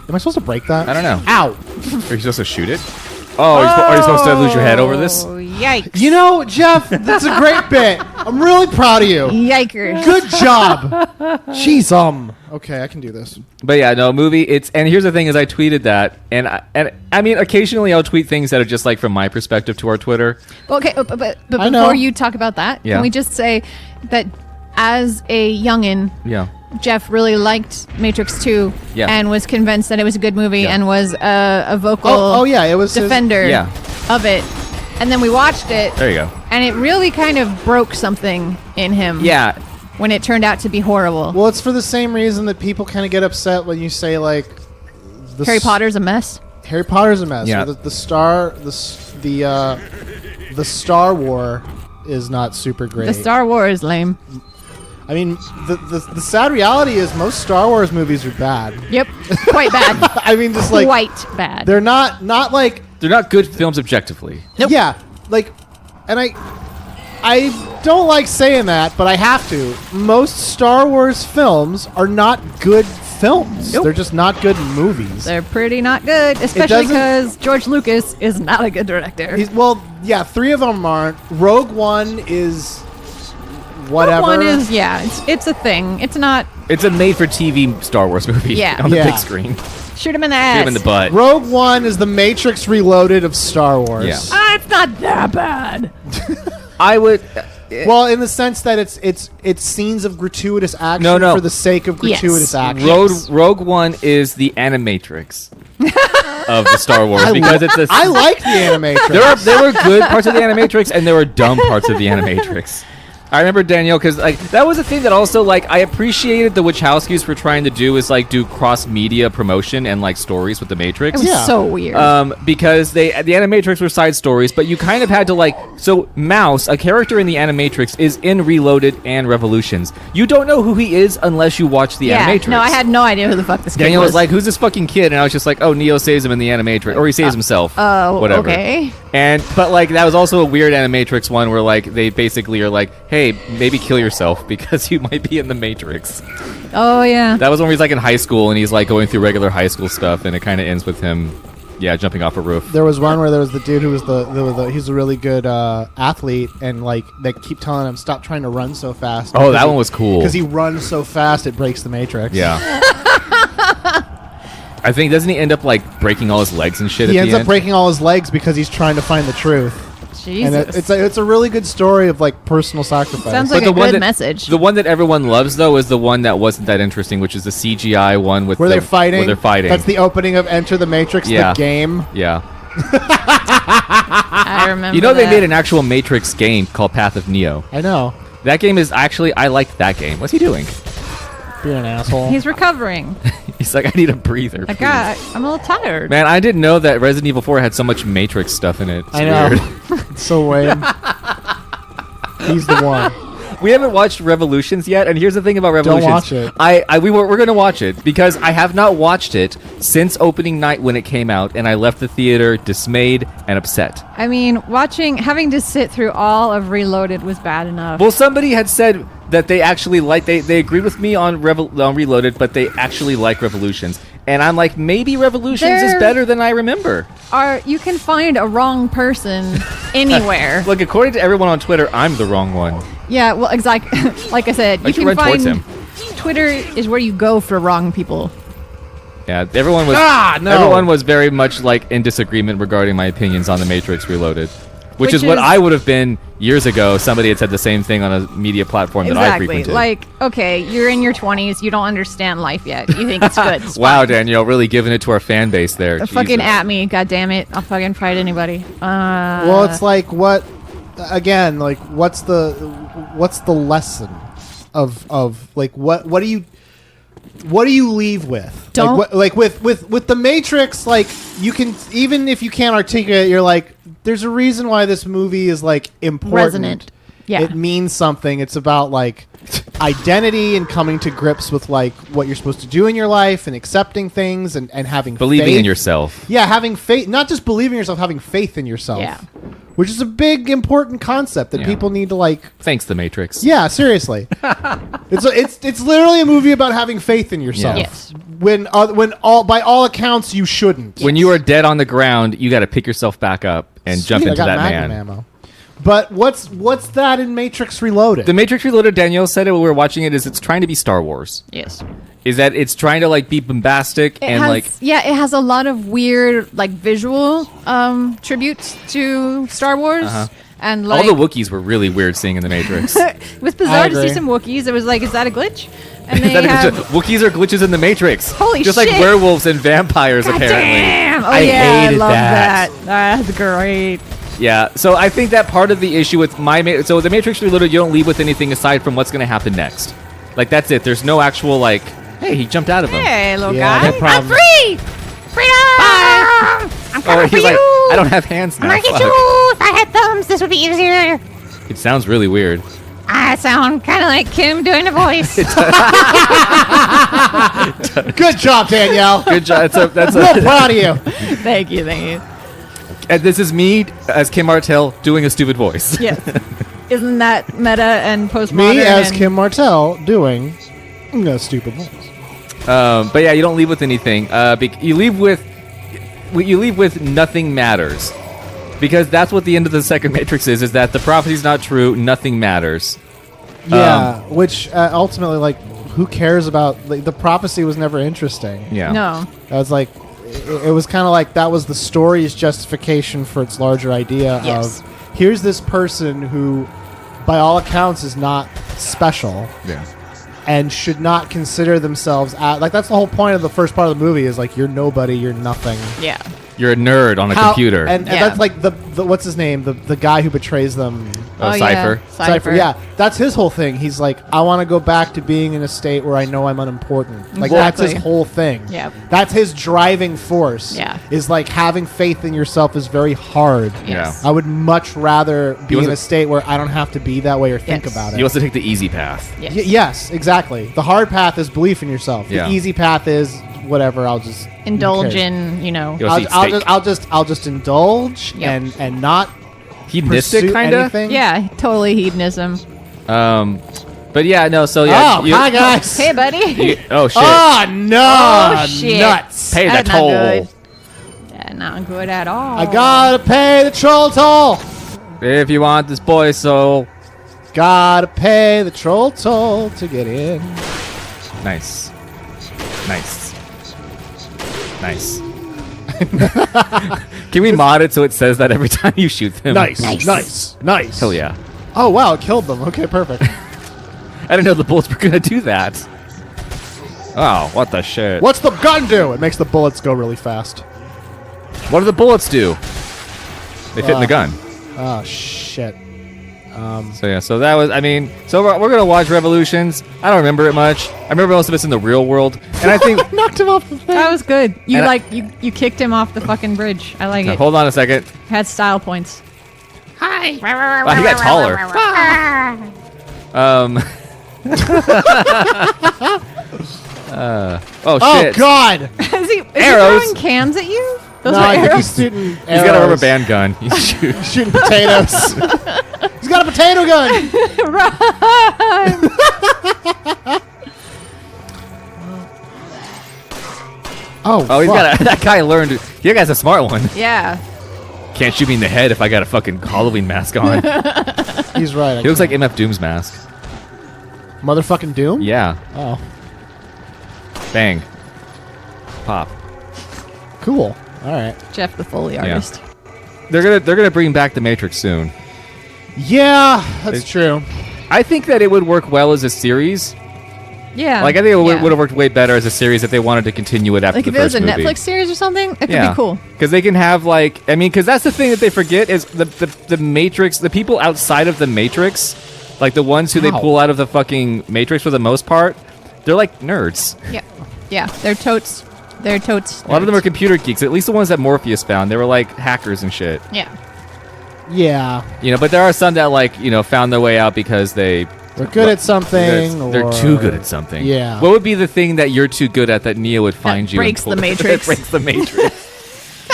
Am I supposed to break that? I don't know. Ow! Are you supposed to shoot it? Oh, are you supposed to lose your head over this? Oh, yikes. You know, Jeff, that's a great bit. I'm really proud of you. Yikers. Good job. Jeez, okay, I can do this. But yeah, no movie. And here's the thing: is I tweeted that, and I mean, occasionally I'll tweet things that are just like from my perspective to our Twitter. Well, okay, but I know. before you talk about that, Yeah. can we just say that as a youngin', Yeah. Jeff really liked Matrix 2 Yeah. and was convinced that it was a good movie Yeah. and was a vocal Oh, yeah, it was his- defender Yeah. of it. And then we watched it, There you go. and it really kind of broke something in him Yeah. when it turned out to be horrible. Well, it's for the same reason that people kind of get upset when you say like Harry Potter's a mess. Harry Potter's a mess. Yeah. Or the Star War is not super great. The Star Wars is lame. I mean, the sad reality is most Star Wars movies are bad. Yep, quite bad. I mean, just like Quite bad. they're not like They're not good films objectively. yeah, like, and I don't like saying that, but I have to. Most Star Wars films are not good films. Nope. They're just not good movies. They're pretty not good, especially doesn't- because George Lucas is not a good director. Well, yeah, 3 of them aren't. Rogue One is whatever. One is it's a thing. It's not It's a made-for-TV Star Wars movie. Yeah. On the Yeah. big screen. shoot him in the Shoot ass. him in the butt. Rogue One is the Matrix Reloaded of Star Wars. Yeah. It's not that bad. I would. Well, in the sense that it's scenes of gratuitous action No. for the sake of Yes. gratuitous action. Rogue One is the Animatrix of the Star Wars because it's a. I like the Animatrix. There were good parts of the Animatrix and there were dumb parts of the Animatrix. I remember Danielle because like that was a thing that also like I appreciated the Wachowskis were trying to do is like do cross media promotion and like stories with the Matrix. It was Yeah. so weird. Because the Animatrix were side stories, but you kind of had to like so Mouse, a character in the Animatrix, is in Reloaded and Revolutions. You don't know who he is unless you watch the yeah. Animatrix. No, I had no idea who the fuck this kid Danielle was. was like, "Who's this fucking kid?" And I was just like, "Oh, Neo saves him in the Animatrix, or he saves himself." Whatever. okay. And but like that was also a weird Animatrix one where like they basically are like, "Hey, maybe kill yourself because you might be in the Matrix." Oh yeah. That was when he's like in high school and he's like going through regular high school stuff, and it kind of ends with him, yeah, jumping off a roof. There was one where there was the dude who was he's a really good athlete, and like they keep telling him stop trying to run so fast. Oh, that one was cool. because he runs so fast it breaks the Matrix. Yeah. I think doesn't he end up like breaking all his legs and shit? he at ends the up end? breaking all his legs because he's trying to find the truth. Jesus. And it's a really good story of like personal sacrifice. Sounds But like the a one good that, message. The one that everyone loves though is the one that wasn't that interesting, which is the CGI one with where the, they're fighting. Where they're fighting. That's the opening of Enter the Matrix, Yeah. the game. Yeah. I remember. You know they that. made an actual Matrix game called Path of Neo. I know. That game is actually I liked that game. What's he doing? Being an asshole. He's recovering. He's like, I need a breather. I please." got. I'm a little tired. Man, I didn't know that Resident Evil 4 had so much Matrix stuff in it. It's I know. weird. It's so lame. He's the one. We haven't watched Revolutions yet, and here's the thing about Don't Revolutions. watch it. We're gonna watch it because I have not watched it since opening night when it came out, and I left the theater dismayed and upset. I mean, having to sit through all of Reloaded was bad enough. Well, somebody had said that they actually they agreed with me on Reloaded, but they actually like Revolutions, and I'm like, maybe Revolutions is There- better than I remember. You can find a wrong person anywhere. Look, according to everyone on Twitter, I'm the wrong one. Yeah, well, exactly. Like I said, I you should can run towards find him. Twitter is where you go for wrong people. Yeah, everyone was no. everyone was very much like in disagreement regarding my opinions on The Matrix Reloaded, which is what is- I would have been years ago. Somebody had said the same thing on a media platform that I Exactly. frequented. Like, okay, you're in your 20s. You don't understand life yet. You think it's good. It's wow, fine. Danielle, really giving it to our fan base there. Fucking Jesus. at me. God damn it. I'll fucking fight anybody. Well, it's like what? Again, like what's the lesson of like what do you leave with? Don't- like with the Matrix. Like you can, even if you can't articulate it, you're like, there's a reason why this movie is like important. Resonant. Yeah. It means something. It's about like identity and coming to grips with like what you're supposed to do in your life and accepting things and having Believing faith. in yourself. Yeah, having faith, not just believing in yourself, having faith in yourself. Yeah. Which is a big important concept that Yeah. people need to like. Thanks, The Matrix. Yeah, seriously. it's literally a movie about having faith in yourself. Yeah. Yes. When by all accounts you shouldn't. When you are dead on the ground, you got to pick yourself back up and jump Sweet, into I got that Magnum man. ammo. But what's that in Matrix Reloaded? The Matrix Reloaded, Danielle said it when we were watching it, is it's trying to be Star Wars. Yes. Is that it's trying to like be bombastic It and has, like yeah, it has a lot of weird like visual tributes to Star Wars, and like all the Wookiees were really weird seeing in The Matrix. it was I bizarre to see agree. some Wookiees. It was like, is that a glitch? And Is they that a have glitch? Wookiees are glitches in The Matrix. Holy Just like shit. werewolves and vampires, God apparently. damn! Oh I yeah, I hated love that. that. That's great. Yeah, so I think that part of the issue with so The Matrix Reloaded, you don't leave with anything aside from what's going to happen next. Like that's it. There's no actual like, hey, he jumped out of him. Hey, little Yeah, no guy, I'm problem. free. Freedom! I'm Oh, coming for he's like, you. I don't have hands now. I'm gonna get Fuck. you. If I had thumbs, this would be easier. It sounds really weird. I sound kind of like Kim doing a voice. Good job, Danielle. Good job. That's Real a, proud of you. Thank you, thank you. and this is me as Kim Martell doing a stupid voice. Yes. Isn't that meta and postmodern? Me as and- Kim Martell doing a stupid voice. But yeah, you don't leave with anything. You leave with nothing matters, because that's what the end of the second Matrix is that the prophecy's not true, nothing matters. Yeah, which ultimately, like, who cares about like, the prophecy was never interesting. Yeah. No. I was like, it was kind of like that was the story's justification for its larger idea Yes. of here's this person who, by all accounts, is not special Yeah. and should not consider themselves like that's the whole point of the first part of the movie is like you're nobody, you're nothing. Yeah. You're a nerd on a computer. and Yeah. that's like the what's his name, the guy who betrays them. Oh, Cypher. Yeah. Cypher, yeah, that's his whole thing. He's like, I want to go back to being in a state where I know I'm unimportant. Like that's his Exactly. whole thing. Yep. That's his driving force. Yeah. Is like having faith in yourself is very hard. Yes. I would much rather be in wasn't- a state where I don't have to be that way or think Yes. about it. He wants to take the easy path. Yes. Yes, exactly. The hard path is belief in yourself. Yeah. The easy path is whatever. I'll just Indulge who cares? in, you know. He wants to eat steak. I'll just indulge Yep. and not Hedonistic, pursue kind of. anything. Yeah, totally hedonism. But yeah, no. So yeah. Oh, hi guys. Hey, buddy. Oh shit. Oh no! Oh, shit. Nuts! Pay the That's not toll. good. Yeah, not good at all. I gotta pay the troll toll. If you want this boy soul. Gotta pay the troll toll to get in. Nice. Nice. Nice. Can we mod it so it says that every time you shoot them? Nice. Hell yeah. Oh wow, it killed them. Okay, perfect. I didn't know the bullets were gonna do that. Oh, what the shit? What's the gun do? It makes the bullets go really fast. What do the bullets do? They fit in the gun. Oh shit. So yeah, so that was. I mean, so we're gonna watch Revolutions. I don't remember it much. I remember most of it's in the real world, and I think. Knocked him off the thing. That was good. You And I- like you kicked him off the fucking bridge. I like it. Hold on a second. Had style points. Wow, he got taller. Oh Oh shit! god! Is he Arrows. throwing cans at you? Those No, are I think arrows. he's shooting He's got a rubber arrows. band gun. He's shooting. Shooting potatoes. He's got a potato gun. Oh, Oh, he's fuck. got a, that guy learned. That guy's a smart one. Yeah. Can't shoot me in the head if I got a fucking Halloween mask on. He's right. He looks like MF Doom's mask. Motherfucking Doom? Yeah. Oh, Bang. Pop. cool. All right. Jeff the Foley artist. They're gonna bring back the Matrix soon. Yeah, that's true. I think that it would work well as a series. Yeah. Like I think it yeah. would have worked way better as a series if they wanted to continue it after Like the if it was first a movie. Netflix series or something, it could be cool. Because they can have like, I mean, because that's the thing that they forget is the Matrix, the people outside of the Matrix, like the ones who they How? pull out of the fucking Matrix for the most part, they're like nerds. Yeah. Yeah. They're totes. They're totes. A lot of them are computer geeks. At least the ones that Morpheus found, they were like hackers and shit. Yeah. Yeah, You know, but there are some that like found their way out because they're they're good at something. They're too good at something. Yeah. What would be the thing that you're too good at that Neo would find you? and breaks pull- the Matrix. that breaks the Matrix.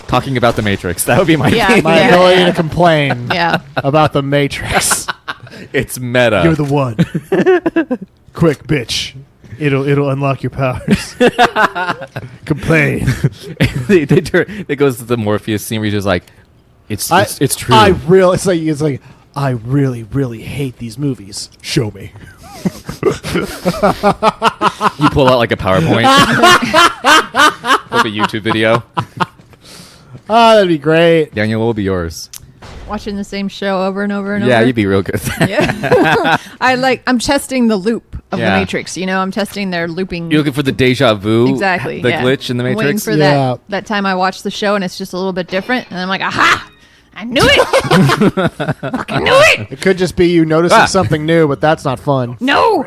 Talking about the Matrix. That would be my Yeah. thing. My Yeah. ability to complain Yeah. about the Matrix. It's meta. You're the one. Quick, bitch. It'll unlock your powers. Complain. It goes to the Morpheus scene where he's just like, it's true. It's like I really hate these movies. Show me. You pull out like a PowerPoint. Like a YouTube video. Oh, that'd be great. Daniel, what will be yours? Watching the same show over and over and over. Yeah, you'd be real good. Yeah. I'm testing the loop of Yeah. the Matrix. You know, I'm testing their looping. You're looking for the deja vu. Exactly. The yeah. glitch in the I'm waiting Matrix. for Yeah. that time I watched the show and it's just a little bit different, and I'm like, aha! I knew it. Fucking knew it. It could just be you noticing Ah. something new, but that's not fun. No.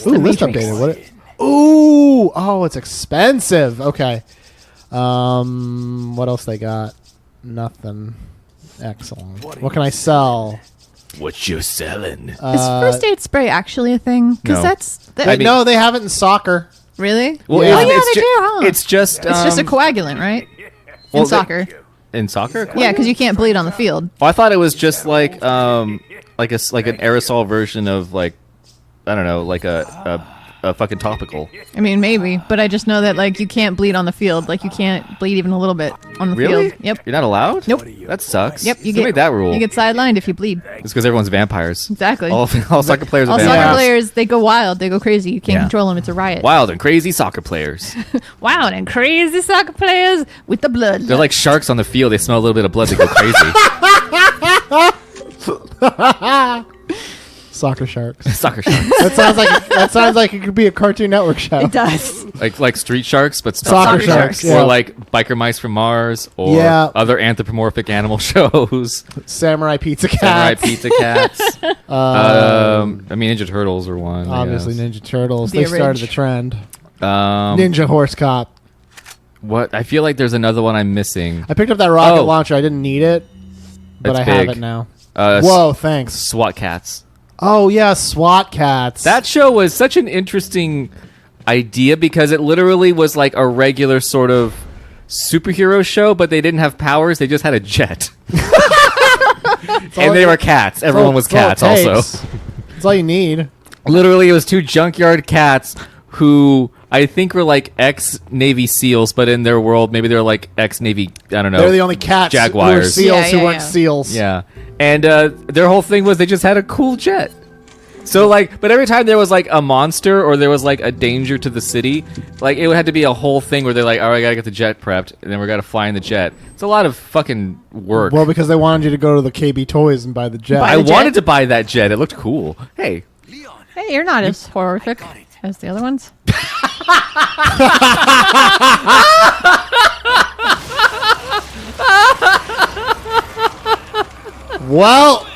Ooh, list Matrix. updated. Ooh, oh, it's expensive. Okay. What else they got? Nothing. Excellent. What can I sell? What you selling? Is first aid spray actually a thing? Because No. I mean- No, they have it in soccer. really. Well, Yeah. Oh, yeah, it's they ju- do, huh? It's just It's just a coagulant, right? well, In soccer. in soccer. Yeah, because you can't bleed on the field. Well, I thought it was just like an aerosol version of like, I don't know, like a fucking topical. I mean, maybe, but I just know that like you can't bleed on the field. Like you can't bleed even a little bit on the Really? field. Yep. You're not allowed? Nope. That sucks. Yep. Who made that rule? You get sidelined if you bleed. It's because everyone's vampires. Exactly. All soccer players are All vampires. soccer players, they go wild. They go crazy. You can't Yeah. control them. It's a riot. Wild and crazy soccer players. Wild and crazy soccer players with the blood. They're like sharks on the field. They smell a little bit of blood. They go crazy. Soccer sharks. Soccer sharks. That sounds like it could be a Cartoon Network show. It does. like street sharks, but Soccer Soccer sharks. sharks. Yeah. Or like biker mice from Mars, or Yeah. other anthropomorphic animal shows. Samurai Pizza Samurai Cats. Pizza Cats. I mean, Ninja Turtles are one. I Obviously, guess. Ninja Turtles. The They started Ridge. the trend. Um, Ninja Horse Cop. What? I feel like there's another one I'm missing. I picked up that rocket Oh. launcher. I didn't need it, but It's I have big. it now. Whoa. Whoa, thanks. SWAT Cats. Oh yeah, SWAT Cats. That show was such an interesting idea because it literally was like a regular sort of superhero show, but they didn't have powers. They just had a jet. And they were cats. Everyone was cats also. That's all you need. Literally, it was two junkyard cats who I think were like ex-Navy SEALs, but in their world, maybe they're like ex-Navy, I don't know. They're the only cats who were Jaguars. seals Yeah, who yeah, weren't yeah. seals. Yeah. And their whole thing was they just had a cool jet. So, like, but every time there was, like, a monster or there was, like, a danger to the city, like, it had to be a whole thing where they're like, all right, I gotta get the jet prepped, and then we gotta fly in the jet. It's a lot of fucking work. Well, because they wanted you to go to the KB Toys and buy the jet. Buy I the jet? wanted to buy that jet. It looked cool. Hey. Hey, you're not as horrific as the other ones. Well,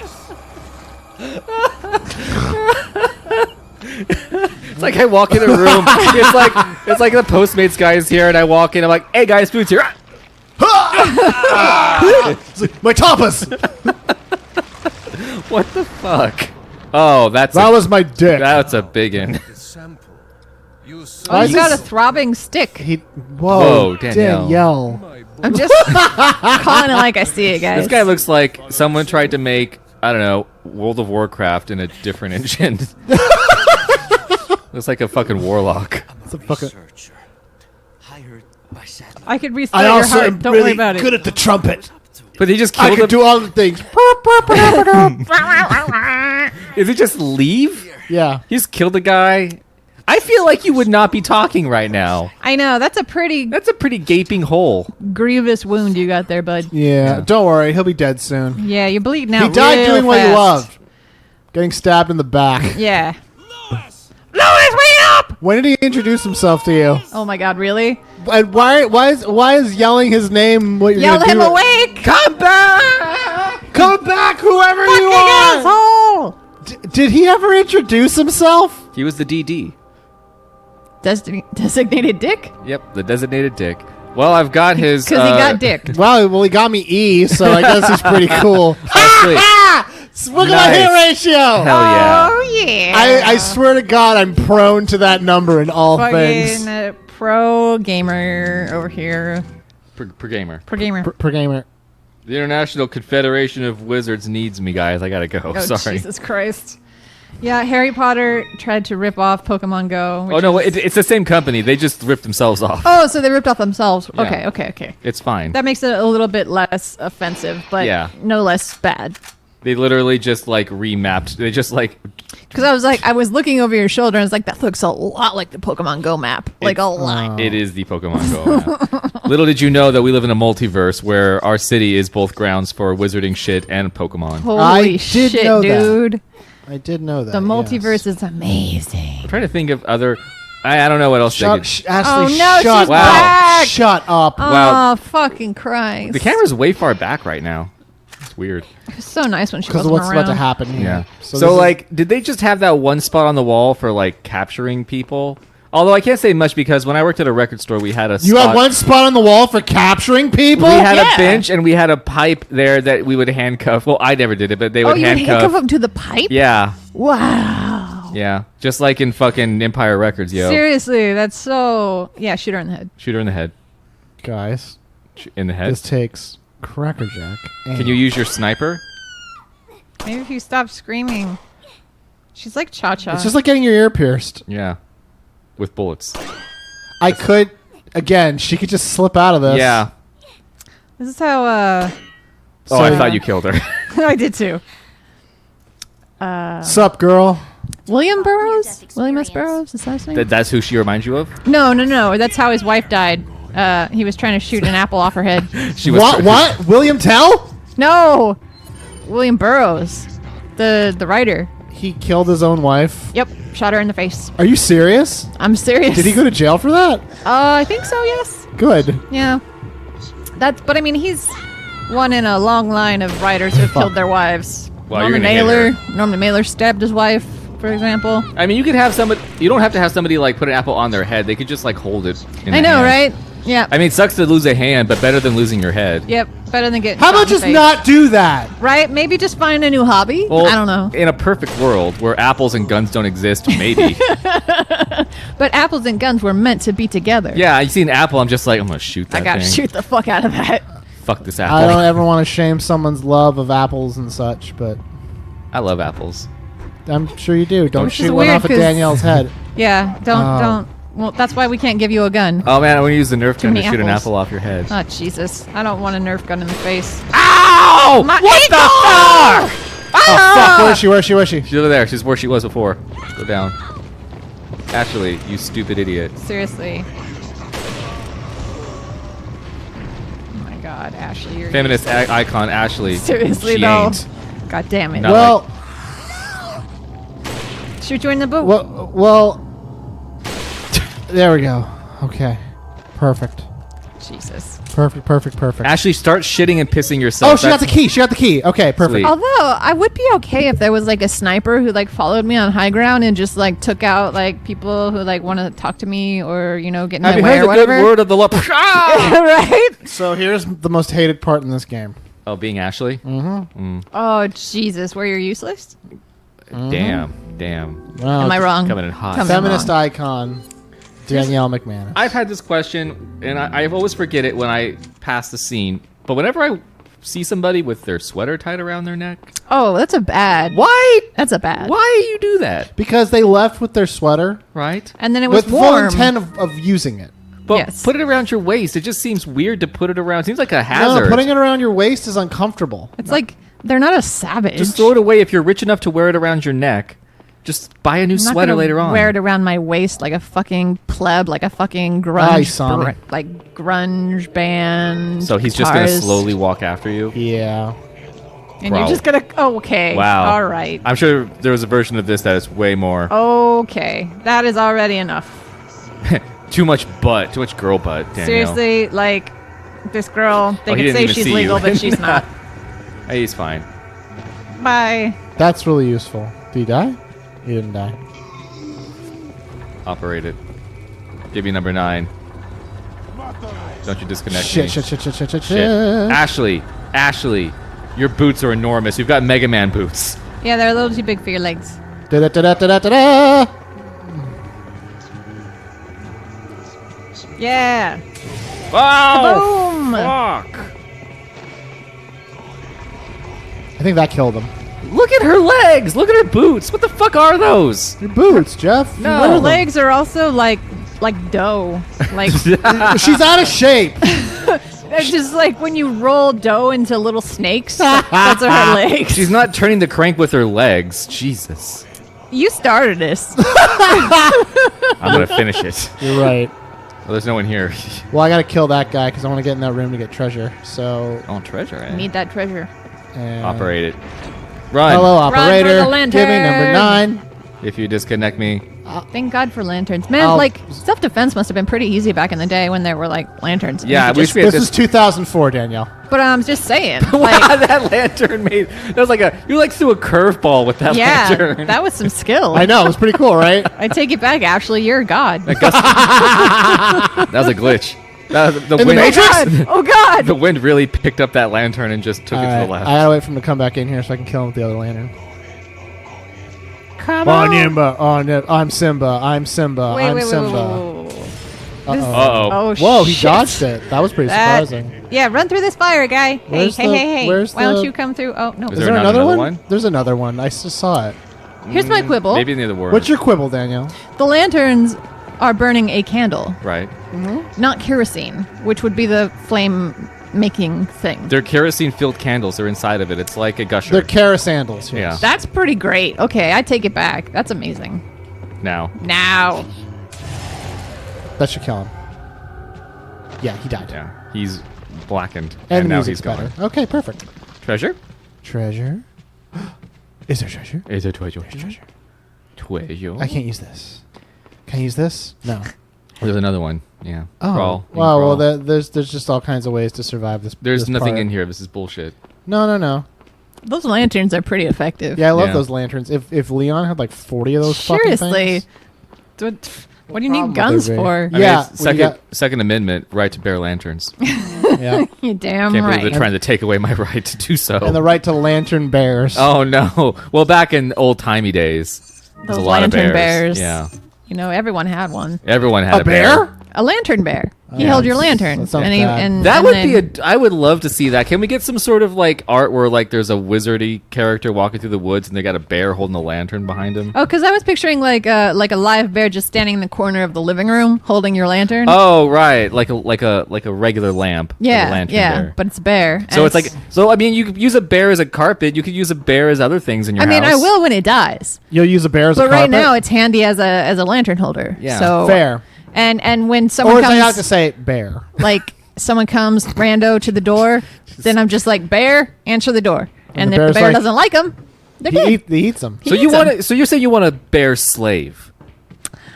It's like I walk in a room. it's like the Postmates guy is here, and I walk in. I'm like, hey guys, food's here. it's like, my tapas. What the fuck? Oh, That was my dick. that's a big one. Oh, is he's got a this- throbbing stick. Whoa, Danielle. Danielle. I'm just calling it like I see it, guys. This guy looks like someone tried to make, I don't know, World of Warcraft in a different engine. Looks like a fucking warlock. It's a fucking. I could restart I your also heart. am Don't really worry about good it. at the trumpet. But he just I killed can him. do all the things. Is he just leave? Yeah. He's killed a guy. I feel like you would not be talking right now. I know. That's a pretty That's a pretty gaping hole. grievous wound you got there, bud. Yeah. Don't worry. He'll be dead soon. Yeah, you're bleeding out. He died real doing what he fast. loved. Getting stabbed in the back. Yeah. Louis, wake up! When did he introduce himself to you? Oh my God, really? And why is yelling his name what you're Yell gonna him do? awake! Come back! Come back, whoever you Fucking are! asshole! Did he ever introduce himself? He was the DD. Designated dick? Yep, the designated dick. Well, I've got his. Because he got dick. Well, he got me E, so I guess he's pretty cool. Actually, Look at my hit Nice. ratio! hell yeah. Oh yeah. I swear to God, I'm prone to that number in all things. Fucking pro gamer over here. Per gamer. Pro gamer. Per gamer. The International Confederation of Wizards needs me, guys. I gotta go. Oh, Sorry. Jesus Christ. Yeah, Harry Potter tried to rip off Pokemon Go. Oh no, it's the same company. They just ripped themselves off. Oh, so they ripped off themselves. Yeah. Okay. It's fine. That makes it a little bit less offensive, but Yeah. no less bad. They literally just like remapped. They just like Because I was looking over your shoulder and I was like, that looks a lot like the Pokemon Go map. Like a lot. it is the Pokemon Go map. Little did you know that we live in a multiverse where our city is both grounds for wizarding shit and Pokemon. Holy I did shit, know that. dude. I did know that. The multiverse yes. is amazing. I'm trying to think of other. I don't know what else. Shut, they Ashley, Oh, no, shut she's up. back. Shut up. Wow. Oh, fucking Christ. the camera's way far back right now. It's weird. It was so nice when she Because wasn't of what's around. about to happen here. Yeah. So, So, this is- like, did they just have that one spot on the wall for like capturing people? Although I can't say much because when I worked at a record store, we had a you spot, had one spot on the wall for capturing people? We had Yeah. a bench and we had a pipe there that we would handcuff. Well, I never did it, but they Oh, would you would handcuff. handcuff him to the pipe? Yeah, Wow. yeah, just like in fucking Empire Records, yo. Seriously, that's so... Yeah, shoot her in the head. Shoot her in the head. Guys, In the head. this takes Crackerjack. Can you use your sniper? Maybe if you stop screaming. She's like Cha-Cha. It's just like getting your ear pierced. Yeah, with bullets. I could... Again, she could just slip out of this. Yeah. This is how... Oh, I So- thought you killed her. I did too. Sup, girl? William Burroughs? Death William S. experience. Burroughs? Is that his name? That's who she reminds you of. No. That's how his wife died. He was trying to shoot an apple off her head. She was. What? William Tell? No! William Burroughs. The writer. He killed his own wife. Yep. Shot her in the face. Are you serious? I'm serious. Did he go to jail for that? I think so, yes. Good. Yeah. But I mean, he's one in a long line of writers who have Fuck. killed their wives. Well, you're Norman gonna hit Mailer. her. Norman Mailer stabbed his wife, for example. I mean, you could have somebody. You don't have to have somebody like put an apple on their head. They could just like hold it. In I the know, hand. right? Yeah. I mean, it sucks to lose a hand, but better than losing your head. Yep. Better than getting How shot about in the just face. not do that? Right? Maybe just find a new hobby. Well, I don't know. In a perfect world where apples and guns don't exist, maybe. But apples and guns were meant to be together. Yeah, you see an apple, I'm just like, I'm gonna shoot that I gotta thing. shoot the fuck out of that. Fuck this apple. I don't ever want to shame someone's love of apples and such, but I love apples. I'm sure you do. Don't Which is shoot one weird off of 'cause- Danielle's head. Yeah. Don't. Oh. Well, that's why we can't give you a gun. Oh man, I want to use the Nerf gun to many shoot an apples. apple off your head. Oh Jesus! I don't want a Nerf gun in the face. Ow! My What ankle! the fuck? Oh, fuck. Where is she? Where is she? Where is she? She's over there. She's where she was before. Go down. Ashley, you stupid idiot. Seriously. Oh my God, Ashley, you're Feminist icon Ashley. seriously she though. ain't. God damn it! No. Well, Shoot you in the boot. well, there we go. Okay. Perfect. Jesus. Perfect. Ashley, start shitting and pissing yourself. Oh, she got the key. She got the key. Okay, perfect. Sweet. Although I would be okay if there was like a sniper who like followed me on high ground and just like took out like people who like want to talk to me or you know get in Have my you way heard or the whatever. good word of the Lord? Right? So here's the most hated part in this game. Oh, being Ashley? Oh Jesus, where you're useless? Damn. Wow, Am I wrong? Coming in hot. Coming in Feminist wrong. icon, Danielle McManus. I've had this question, and I always forget it when I pass the scene. But whenever I see somebody with their sweater tied around their neck, Oh, that's a bad. why? That's a bad. Why do you do that? Because they left with their sweater Right? And then it was with full warm. intent of using it. But Yes. put it around your waist. It just seems weird to put it around. It seems like a No, hazard. putting it around your waist is uncomfortable. It's like they're not a savage. Just throw it away if you're rich enough to wear it around your neck. Just buy a new I'm not sweater gonna later on. wear it around my waist like a fucking pleb, like a fucking Aye, son. like grunge band. So he's just gonna guitarist. slowly walk after you. Yeah. And Bro. you're just gonna. Oh, okay. Wow. All right. I'm sure there was a version of this that is way more. Okay. That is already enough. Too much butt. Too much girl butt. Danielle. Seriously, like this girl. They he could didn't say even she's see legal, you. but she's not. Hey, he's fine. Bye. That's really useful. Did he die? He didn't die. Operate it. Give me number 9. Don't you disconnect me. Shit. Shit. Ashley, your boots are enormous. You've got Mega Man boots. Yeah, they're a little too big for your legs. Da-da-da-da-da-da-da. Yeah. Oh, Boom. fuck. I think that killed him. Look at her legs. Look at her boots. What the fuck are those? Your boots, Jeff. No. Her legs are also like dough. Like She's out of shape. it's just like when you roll dough into little snakes. That's her legs. She's not turning the crank with her legs. Jesus. You started this. I'm going to finish it. You're right. Well, there's no one here. Well, I gotta kill that guy because I want to get in that room to get treasure. So, Oh, treasure, eh? Need that treasure. Operate it. Run. Hello, Run for operator. the lantern. Give me number 9. If you disconnect me. Thank God for lanterns. Man, I'll- like self-defense must have been pretty easy back in the day when there were like lanterns. And Yeah, you could we just- should be at This is 2004, Danielle. but I'm just saying. Wow, Like, that lantern made. That was like you like threw a curveball with that yeah, lantern. that was some skill. I know. It was pretty cool, right? I take it back. Actually, you're a god. That was a glitch. That was, the In the wind, Matrix? Oh God! The wind really picked up that lantern and just took it to Alright, the left. I gotta wait for him to come back in here so I can kill him with the other lantern. Come On on. Yimba. I'm Simba. I'm Simba. Wait, I'm wait, wait, Simba. wait, wait, wait. This- Uh-oh. Oh, Whoa, he shit. dodged it. That was pretty That- surprising. Yeah, run through this fire, guy. Hey, Where's hey, the- hey, hey. where's Why don't the- you come through? Oh, no. Is Is there there not another another one? one? There's another one. I just saw it. Here's my quibble. Maybe near the war. What's your quibble, Danielle? The lanterns are burning a candle, Right. not kerosene, which would be the flame making thing. They're kerosene-filled candles. They're inside of it. It's like a gusher. They're Carasandals. Yeah. Yes. That's pretty great. Okay, I take it back. That's amazing. Now. Now. That should kill him. Yeah, he died. Yeah. He's blackened. And, And now music's he's gone. better. Okay, perfect. Treasure? Treasure. Is there treasure? Is it treasure? There's treasure. Treasure. I can't use this. Can I use this? No. There's another one. Yeah. Oh. Crawl. You can Well, crawl. there's just all kinds of ways to survive this. There's this nothing part. in here. This is bullshit. No. Those lanterns are pretty effective. Yeah, I love Yeah. those lanterns. If Leon had like 40 of those fucking Seriously. things. What do you need problem guns would there be? for? I Yeah, mean, it's when you Second Amendment right to bear lanterns. Yeah. You damn Can't right. believe they're trying to take away my right to do so. And the right to lantern bears. Oh no! Well, back in old timey days, there's Those a lot of lantern bears. bears. Yeah, You know, everyone had one. everyone had A bear? A lantern bear. He Yeah, held your that's- lantern. that sounds and he, bad. and, That and would then- be a. I would love to see that. Can we get some sort of like art where like there's a wizardy character walking through the woods and they got a bear holding a lantern behind him? Oh, because I was picturing like a live bear just standing in the corner of the living room holding your lantern. Oh right, like a regular lamp. like a yeah, lantern yeah, bear. but it's a bear. So and it's like I mean you could use a bear as a carpet. You could use a bear as other things in your I mean, house. I will when it dies, You'll use a bear as a but right carpet? now it's handy as a lantern holder. Yeah. So Fair. And when someone Or as I like comes, to say, bear. like someone comes rando to the door, then I'm just like, bear, answer the door. And the if the bear's bear like- doesn't like him, they're dead. He eats them. So you eats 'em. want to? So you're saying you want a bear slave?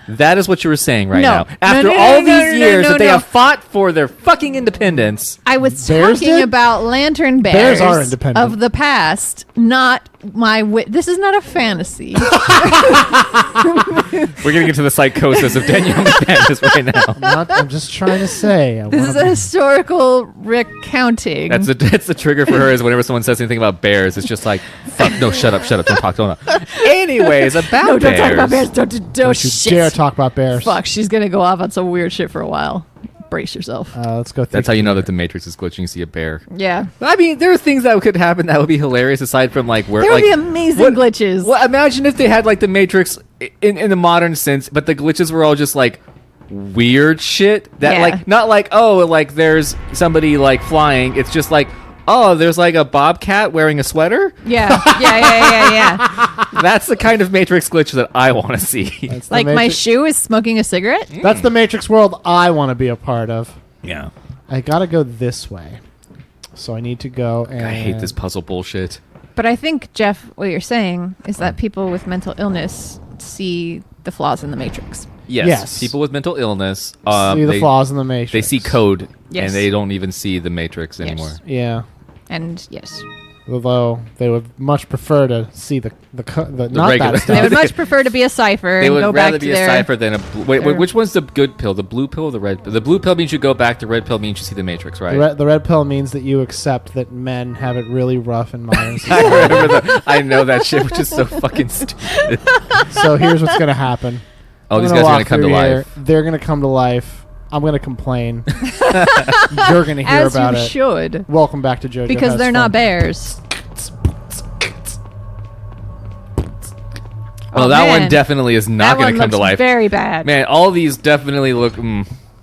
That is what you were saying right No. now. After No, no, all no, these no, years no, that they no. have fought for their fucking independence. I was Bears talking did? about lantern Bears bears, are independent. of the past, not my. This is not a fantasy. We're getting into the psychosis of Danielle McManus right now. I'm just trying to say. This is a historical recounting. That's the trigger for her is whenever someone says anything about bears, it's just like, fuck, no, shut up, don't talk, don't. Anyways, about no, bears. don't talk about bears. Don't Don't you shit. dare talk about bears. Fuck, she's gonna go off on some weird shit for a while. Brace yourself. Let's go. That's how you know that the Matrix is glitching. You see a bear. Yeah, I mean, there are things that could happen that would be hilarious aside from like where there would like be amazing what- glitches. Well, imagine if they had like the Matrix in the modern sense, but the glitches were all just like weird shit that Yeah. like not like oh like there's somebody like flying. It's just like oh, there's like a bobcat wearing a sweater. Yeah. That's the kind of Matrix glitch that I want to see. That's the Like my Matrix- shoe is smoking a cigarette. That's the Matrix world I want to be a part of. Yeah. I gotta go this way. So I need to go and... I hate this puzzle bullshit. But I think, Jeff, what you're saying is that people with mental illness see the flaws in the Matrix. Yes. People with mental illness see the flaws in the Matrix. They see code Yes. and they don't even see the Matrix Yes. anymore. Yeah. And yes, Although they would much prefer to see the not regular that stuff. they stuff. would much prefer to be a cipher They and would go back rather to be a their. cipher than a wait, their- which one's the good pill? The blue pill or the red pill? The blue pill means you go back. The red pill means you see the Matrix, right? The red pill means that you accept that men have it really rough in modern I society. remember I know that shit, which is so fucking stupid. So here's what's gonna happen. Oh, I'm these gonna guys are gonna walk come to through here. life. They're gonna come to life. I'm gonna complain. You're gonna hear As about you it. should, Welcome back to JoJo. because Has they're Fun. not bears. Well, Oh, that man. one definitely is not That going one to come to looks life. very bad. Man, all these definitely look.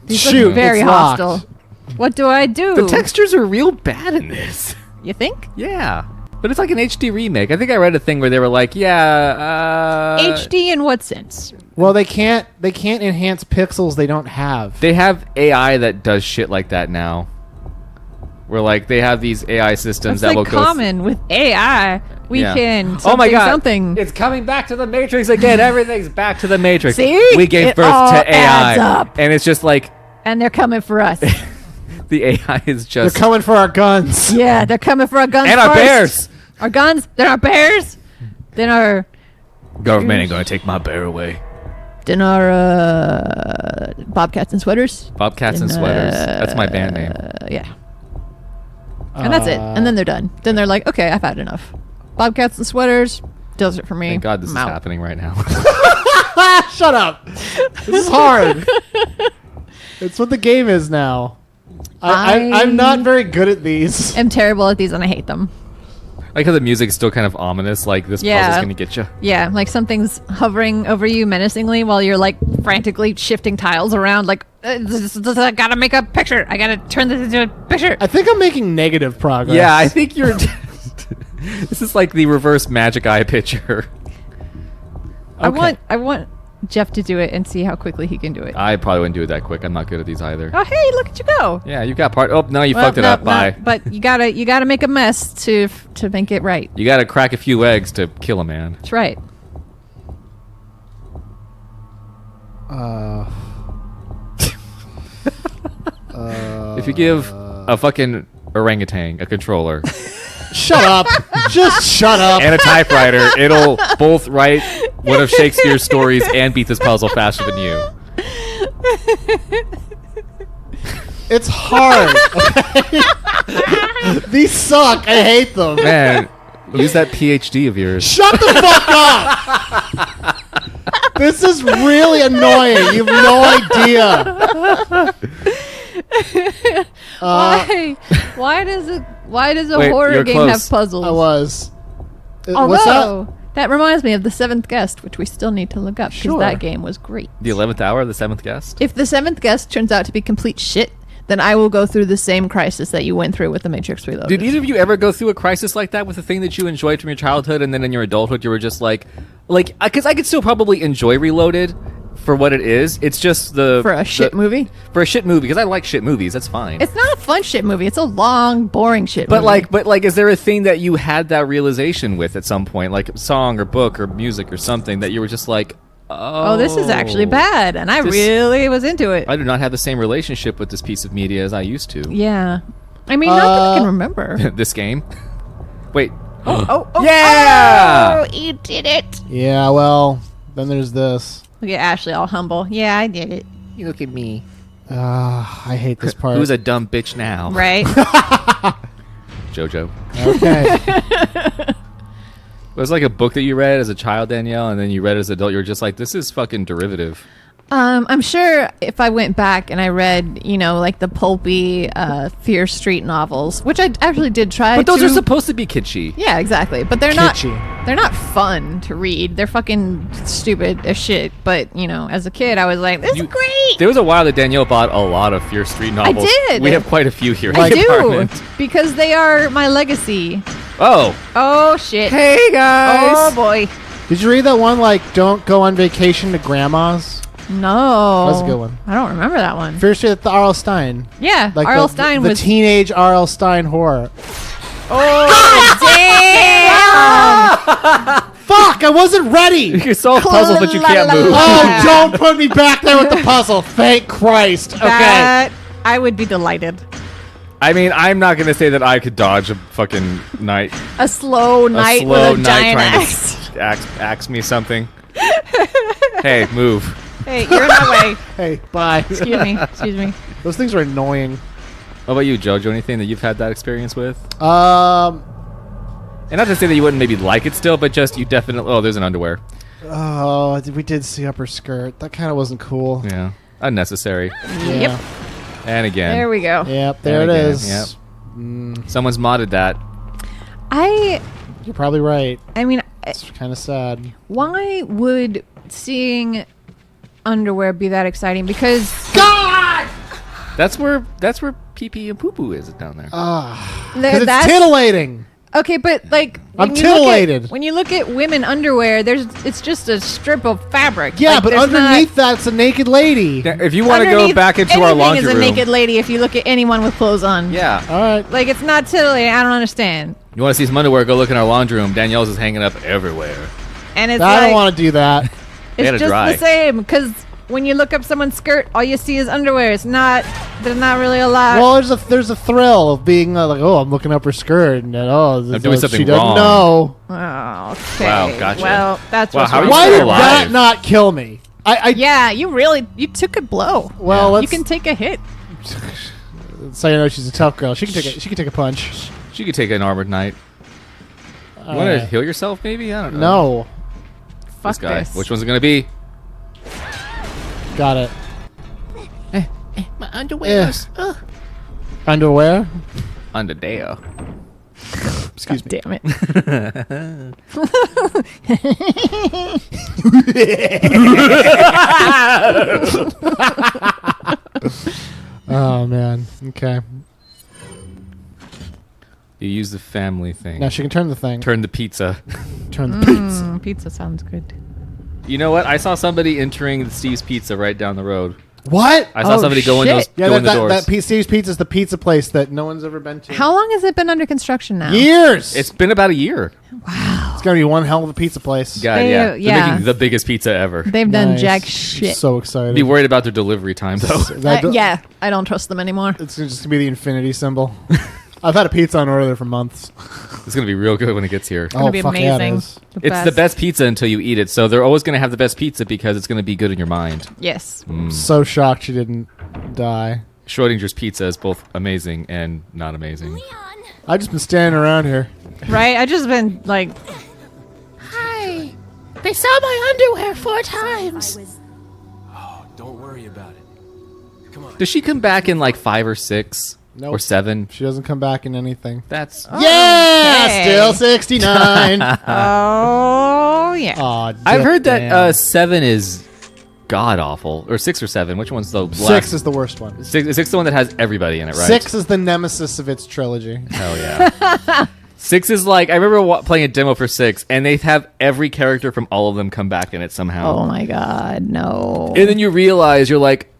These Shoot, look very it's locked. hostile. What do I do? The textures are real bad in this. You think? Yeah. But it's like an HD remake. I think I read a thing where they were like, HD in what sense? Well, they can't enhance pixels they don't have. They have AI that does shit like that now. Where like they have these AI systems That's that will like go. common with AI. We Yeah. can. Oh my god! Something. It's coming back to the Matrix again. Everything's back to the Matrix. See? We gave It birth all to AI, adds up. and it's just like And they're coming for us. the AI is They're just coming for our guns. Yeah, they're coming for our guns. and our first. bears. Our guns. Then our bears. Then our. Government ain't gonna take my bear away. Then our bobcats and sweaters. Bobcats and And, sweaters. That's my band name. Yeah. And that's it. And then they're done. Then they're like, okay, I've had enough. Bobcats and sweaters does it for me. Thank God this I'm is out. happening right now. Shut up. This is hard. It's what the game is now. I'm not very good at these. I'm terrible at these and I hate them. Like how the music's still kind of ominous. Like this Yeah. puzzle's gonna get you. Yeah, like something's hovering over you menacingly while you're like frantically shifting tiles around. Like, I gotta make a picture. I gotta turn this into a picture. I think I'm making negative progress. Yeah, I think you're. This is like the reverse magic eye picture. Okay. I want Jeff to do it and see how quickly he can do it. I probably wouldn't do it that quick. I'm not good at these either. Oh, hey, look at you go. Yeah, you got part. Oh no, you Well, fucked it no, up. no, Bye. But you gotta make a mess to make it right. You gotta crack a few eggs to kill a man. That's right. If you give a fucking orangutan a controller Shut up. Just shut up. and a typewriter, it'll both write one of Shakespeare's stories and beat this puzzle faster than you. It's hard. Okay? These suck. I hate them. Man, use that PhD of yours. Shut the fuck up. This is really annoying. You have no idea. Why does a Wait, horror you're game close. have puzzles? I was. What's that? Although that reminds me of The Seventh Guest, which we still need to look up because Sure. that game was great. The 11th hour, the 7th guest. If The Seventh Guest turns out to be complete shit, then I will go through the same crisis that you went through with The Matrix Reloaded. Did either of you ever go through a crisis like that with a thing that you enjoyed from your childhood, and then in your adulthood you were just like, because I could still probably enjoy Reloaded for what it is. It's just For a shit movie? For a shit movie, because I like shit movies. That's fine. It's not a fun shit movie. It's a long, boring shit movie. But like, is there a thing that you had that realization with at some point, like a song or book or music or something that you were just like, oh, this is actually bad, and I This- really was into it. I do not have the same relationship with this piece of media as I used to. Yeah. I mean, not that I can remember. This game. Wait. oh, Yeah! Oh, you did it. Yeah, well, then there's this. Look at Ashley all humble. Yeah, I did it. You look at me. I hate this part. Who's a dumb bitch now? Right? Jojo. Okay. It was like a book that you read as a child, Danielle, and then you read it as an adult. You were just like, this is fucking derivative. I'm sure if I went back and I read, like the pulpy Fear Street novels, which I actually did try. But those to... are supposed to be kitschy. Yeah, exactly. But they're Kitschy. not. They're not fun to read. They're fucking stupid as shit. But as a kid, I was like, "This is great." There was a while that Danielle bought a lot of Fear Street novels. did. We have quite a few here. I in the do apartment. because they are my legacy. Oh. Oh shit! Hey guys. Oh boy! Did you read that one, like, don't go on vacation to grandma's? No, That's a good one. I don't remember that one. First year at the R.L. Stein. Yeah, Like R.L. the, Stein the was. teenage R.L. Stein horror. Oh damn! Fuck, I wasn't ready. You're so puzzled that you can't move. Oh, don't put me back there with the puzzle. Thank Christ. Okay. That I would be delighted. I mean, I'm not gonna say that I could dodge a fucking knight. A slow knight slow with a knight giant trying axe. to axe me something. Hey, move. Hey, you're in my way. Hey, bye. Excuse me. Excuse me. Those things are annoying. What about you, Jojo? Anything that you've had that experience with? Um. And not to say that you wouldn't maybe like it still, but just you definitely. Oh, there's an underwear. Oh, we did see upper skirt. That kind of wasn't cool. Yeah, unnecessary. Yeah. Yep. And again, There we go. Yep. There it And again, is. yep. Someone's modded that. You're probably right. I mean, It's kind of sad. why would seeing underwear be that exciting? Because That's where pee pee and poo poo is down there. Because it's titillating. okay, but like I'm when you look at- titillated. when you look at women underwear, it's just a strip of fabric. Yeah, Like, but there's underneath that's a naked lady. If you want to go underneath back into our anything laundry is a room, naked lady if you look at anyone with clothes on. yeah. All right. Like it's not titillating. I don't understand. You want to see some underwear? Go look in our laundry room. Danielle's is hanging up everywhere. And it's I like don't want to do that. They had it's to just dry. the same because when you look up someone's skirt, all you see is underwear. It's not. There's not really a lot. Well, there's a thrill of being like, oh, I'm looking up her skirt, and then, oh, I'm doing something she doesn't wrong. know. Oh, okay. Wow, gotcha. Well, that's Wow, what's how are wrong. you Why still did alive? that not kill me? I Yeah, you took a blow. well, You let's. can take a hit. So you know she's a tough girl. She can take a punch. She could take an armored knight. You want to heal yourself, maybe? I don't know. No, Fuck This guy. this. Which one's it gonna be? got it. My underwear. Underwear. Underdale. Excuse me. Damn it. Oh man. Okay. You use the family thing. Now she can turn the thing. Turn the pizza. Turn the pizza. Pizza sounds good. You know what? I saw somebody entering the Steve's Pizza right down the road. What? I saw Oh, somebody go in those shit. Yeah, go in the doors. that Steve's Pizza is the pizza place that no one's ever been to. How long has it been under construction now? Years. It's been about a year. It's gonna be one hell of a pizza place. God, They, yeah. yeah. They're making the biggest pizza ever. They've done Nice. jack I'm shit. so excited. Be worried about their delivery time though. Yeah, I don't trust them anymore. It's just gonna be the infinity symbol. I've had a pizza on order there for months. It's gonna be real good when it gets here. gonna be fuck yeah, it amazing. is. It's the best pizza until you eat it. So they're always gonna have the best pizza because it's gonna be good in your mind. Yes. So shocked she didn't die. Schrodinger's pizza is both amazing and not amazing. I've just been standing around here. Right? I just been like, Hi. They saw my underwear 4 times. Don't worry about it. Come on. Does she come back in like 5 or 6 Nope. or 7? She doesn't come back in anything. That's Yeah, okay. still 69. oh yeah. Aw, I've heard that damn. 7 is god awful, or 6 or 7. Which one's the last? 6 is the worst one. 6 is the one that has everybody in it, right? 6 is the nemesis of its trilogy. Hell yeah. 6 is like I remember playing a demo for 6, and they have every character from all of them come back in it somehow. Oh my god, no. And then you realize you're like,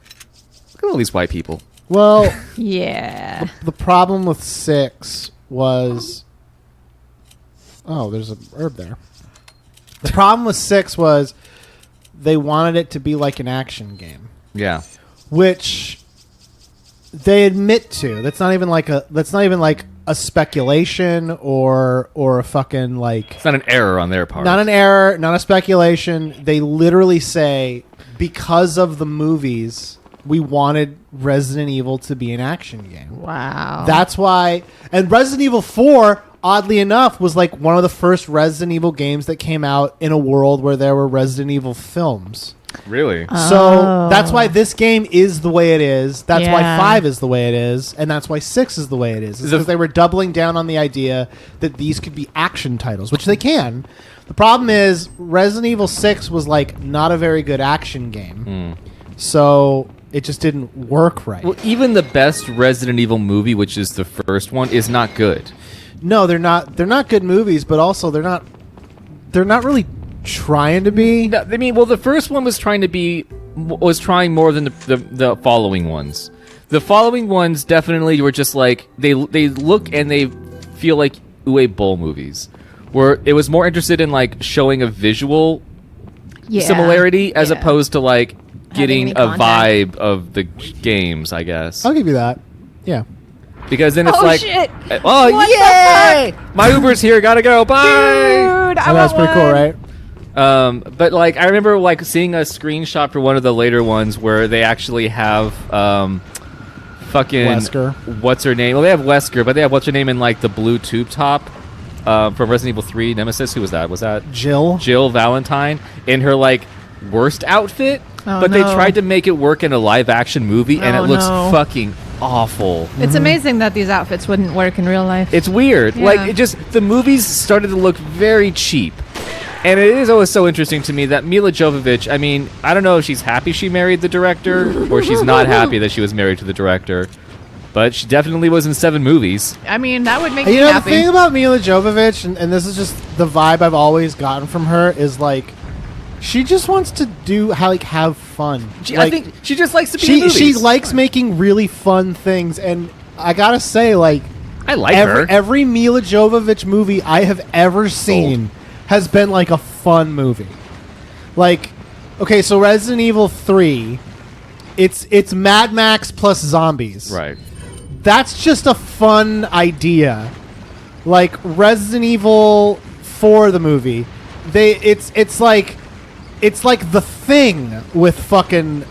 look at all these white people. Well, Yeah. the problem with 6 was... Oh, there's a herb there. The problem with 6 was they wanted it to be like an action game, Yeah. which they admit to. That's not even like a speculation or a fucking like It's not an error on their part. not an error, not a speculation. They literally say because of the movies, we wanted Resident Evil to be an action game. Wow. That's why. And Resident Evil 4, oddly enough, was like one of the first Resident Evil games that came out in a world where there were Resident Evil films. Really? So that's why this game is the way it is. That's why Yeah. 5 is the way it is, and that's why 6 is the way it is. Because they were doubling down on the idea that these could be action titles, which they can. The problem is Resident Evil 6 was like not a very good action game, so it just didn't work right. Well, even the best Resident Evil movie, which is the first one, is not good. No, they're not. They're not good movies, but also they're not. They're not really trying to be. No, I mean, well, the first one was trying more than the following ones. The following ones definitely were just like they look and they feel like Uwe Boll movies, where it was more interested in like showing a visual similarity as opposed to like getting any a contact. vibe of the games, I guess. I'll give you that. Yeah. Because then it's Oh, like, shit. oh What the yay! My Uber's here, gotta go, bye. Dude, I And that's want pretty cool, one. right? But like I remember like seeing a screenshot for one of the later ones where they actually have fucking Wesker. What's her name? Well, they have Wesker, but they have what's her name in like the blue tube top from Resident Evil 3 Nemesis. Who was that? Was that Jill. Jill Valentine in her like worst outfit? Oh, but they no. tried to make it work in a live action movie, and Oh, it looks no. fucking awful. It's amazing that these outfits wouldn't work in real life. It's weird. Yeah. Like, it just, the movies started to look very cheap. And it is always so interesting to me that Mila Jovovich, I mean, I don't know if she's happy she married the director or she's not happy that she was married to the director. But she definitely was in 7 movies. I mean, that would make And me you know, happy. the thing about Mila Jovovich, and this is just the vibe I've always gotten from her, is like, she just wants to have fun. I think she just likes to be in she movies. likes making really fun things, and I gotta say, like, I like her. every Mila Jovovich movie I have ever seen has been like a fun movie. Like, okay, so Resident Evil 3, it's Mad Max plus zombies. Right. That's just a fun idea. Like Resident Evil 4, the movie, it's like The Thing with fucking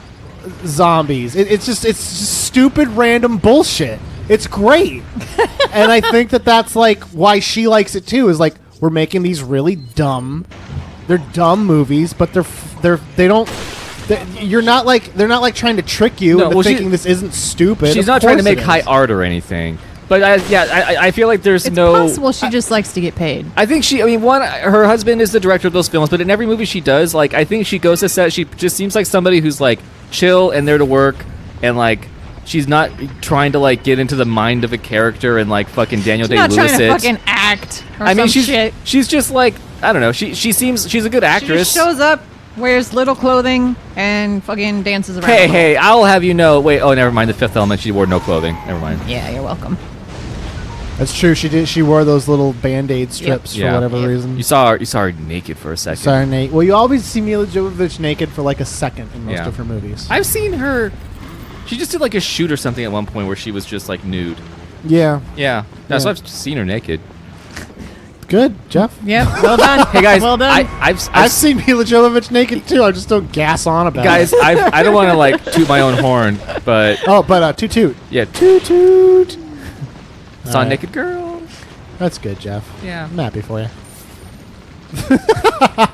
zombies. It's just stupid random bullshit. It's great. And I think that's like why she likes it too, is like we're making these really dumb, they're dumb movies, but they're not like trying to trick you No, into well, thinking this isn't stupid. She's Of not trying to course it make high is. art or anything. But I feel like there's it's no... possible she just likes to get paid. I think her husband is the director of those films, but in every movie she does, like, I think she goes to set, she just seems like somebody who's, like, chill and there to work, and, like, she's not trying to, like, get into the mind of a character and, like, fucking Daniel She's not Day-Lewis trying to it. fucking act or I mean, some shit. she's just, like, I don't know, she's a good She actress. just shows up, wears little clothing, and fucking dances around. Hey, I'll have you know, never mind, The Fifth Element, she wore no clothing. Never mind. Yeah, you're welcome. That's true. She wore those little Band-Aid strips for Yeah. whatever Yep. reason. You saw her naked for a second. Sorry, Nate. Well, you always see Mila Jovovich naked for like a second in most Yeah. of her movies. I've seen her. She just did like a shoot or something at one point where she was just like nude. Yeah. Yeah. Yeah. So I've seen her naked. Good, Jeff. Yep, well done. Hey guys, well done. I've seen Mila Jovovich naked too. I just don't gas on about guys, it. I don't want to like toot my own horn, but Oh, but toot toot. yeah, toot toot. Saw Alright. naked girl. That's good, Jeff. Yeah. I'm happy for you.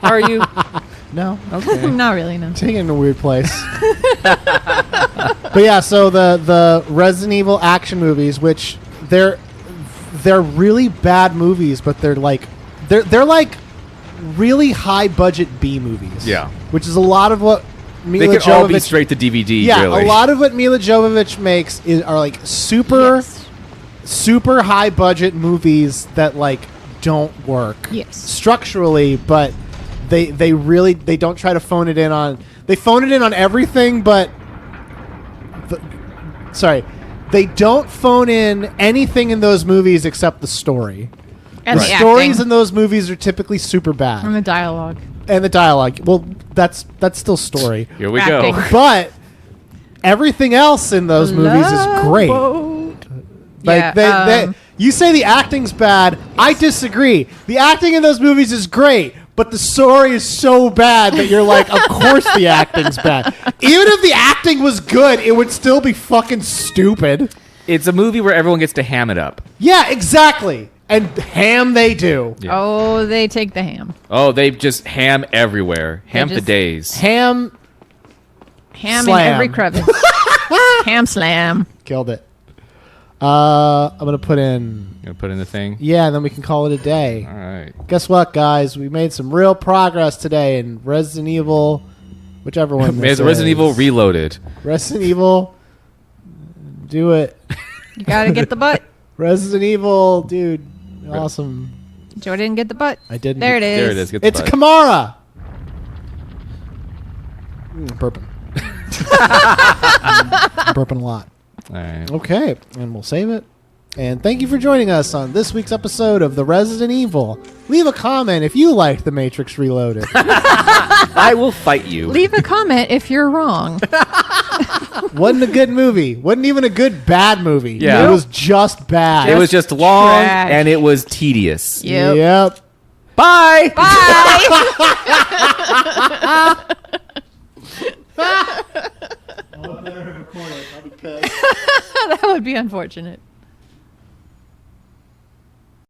Are you? No. Okay. Not really, no. Taking it in a weird place. But yeah, so the Resident Evil action movies, which they're really bad movies, but they're like really high budget B movies. Yeah. Which is a lot of what They Mila could all be Jovovich. straight to DVD. Yeah, really. a lot of what Mila Jovovich makes are like super high budget movies that like don't work. Yes. Structurally, but they don't try to phone it in on. They phone it in on everything, but they don't phone in anything in those movies except the story. And The the stories acting. in those movies are typically super bad, And the dialogue. and the dialogue. Well, that's still story, Here we Acting. go. but everything else in those movies is great. Like Yeah, you say the acting's bad. I disagree. The acting in those movies is great, but the story is so bad that you're like, of course the acting's bad. Even if the acting was good, it would still be fucking stupid. It's a movie where everyone gets to ham it up. Yeah, exactly. And ham they do. Yeah. Oh, they take the ham. Oh, they just ham everywhere. Ham for just- days. Ham Ham Slam. in every crevice. Ham slam. Killed it. I'm gonna put in. You gonna put in the thing? Yeah, and then we can call it a day. All right. Guess what, guys? We made some real progress today in Resident Evil, whichever one. This Resident is. Evil Reloaded. Resident Evil. Do it. You gotta get the butt. Resident Evil, dude. Awesome. Joe didn't get the butt. I didn't. There it is. There it is. Get the It's butt. Kamara. Burping. Burping a lot. All right. Okay, and we'll save it. And thank you for joining us on this week's episode of The Resident Evil. Leave a comment if you liked The Matrix Reloaded. I will fight you. Leave a comment if you're wrong. Wasn't a good movie. Wasn't even a good bad movie. Yeah. It was just bad. It was just long trash. and it was tedious. Yep. Yep. Bye. That would be unfortunate.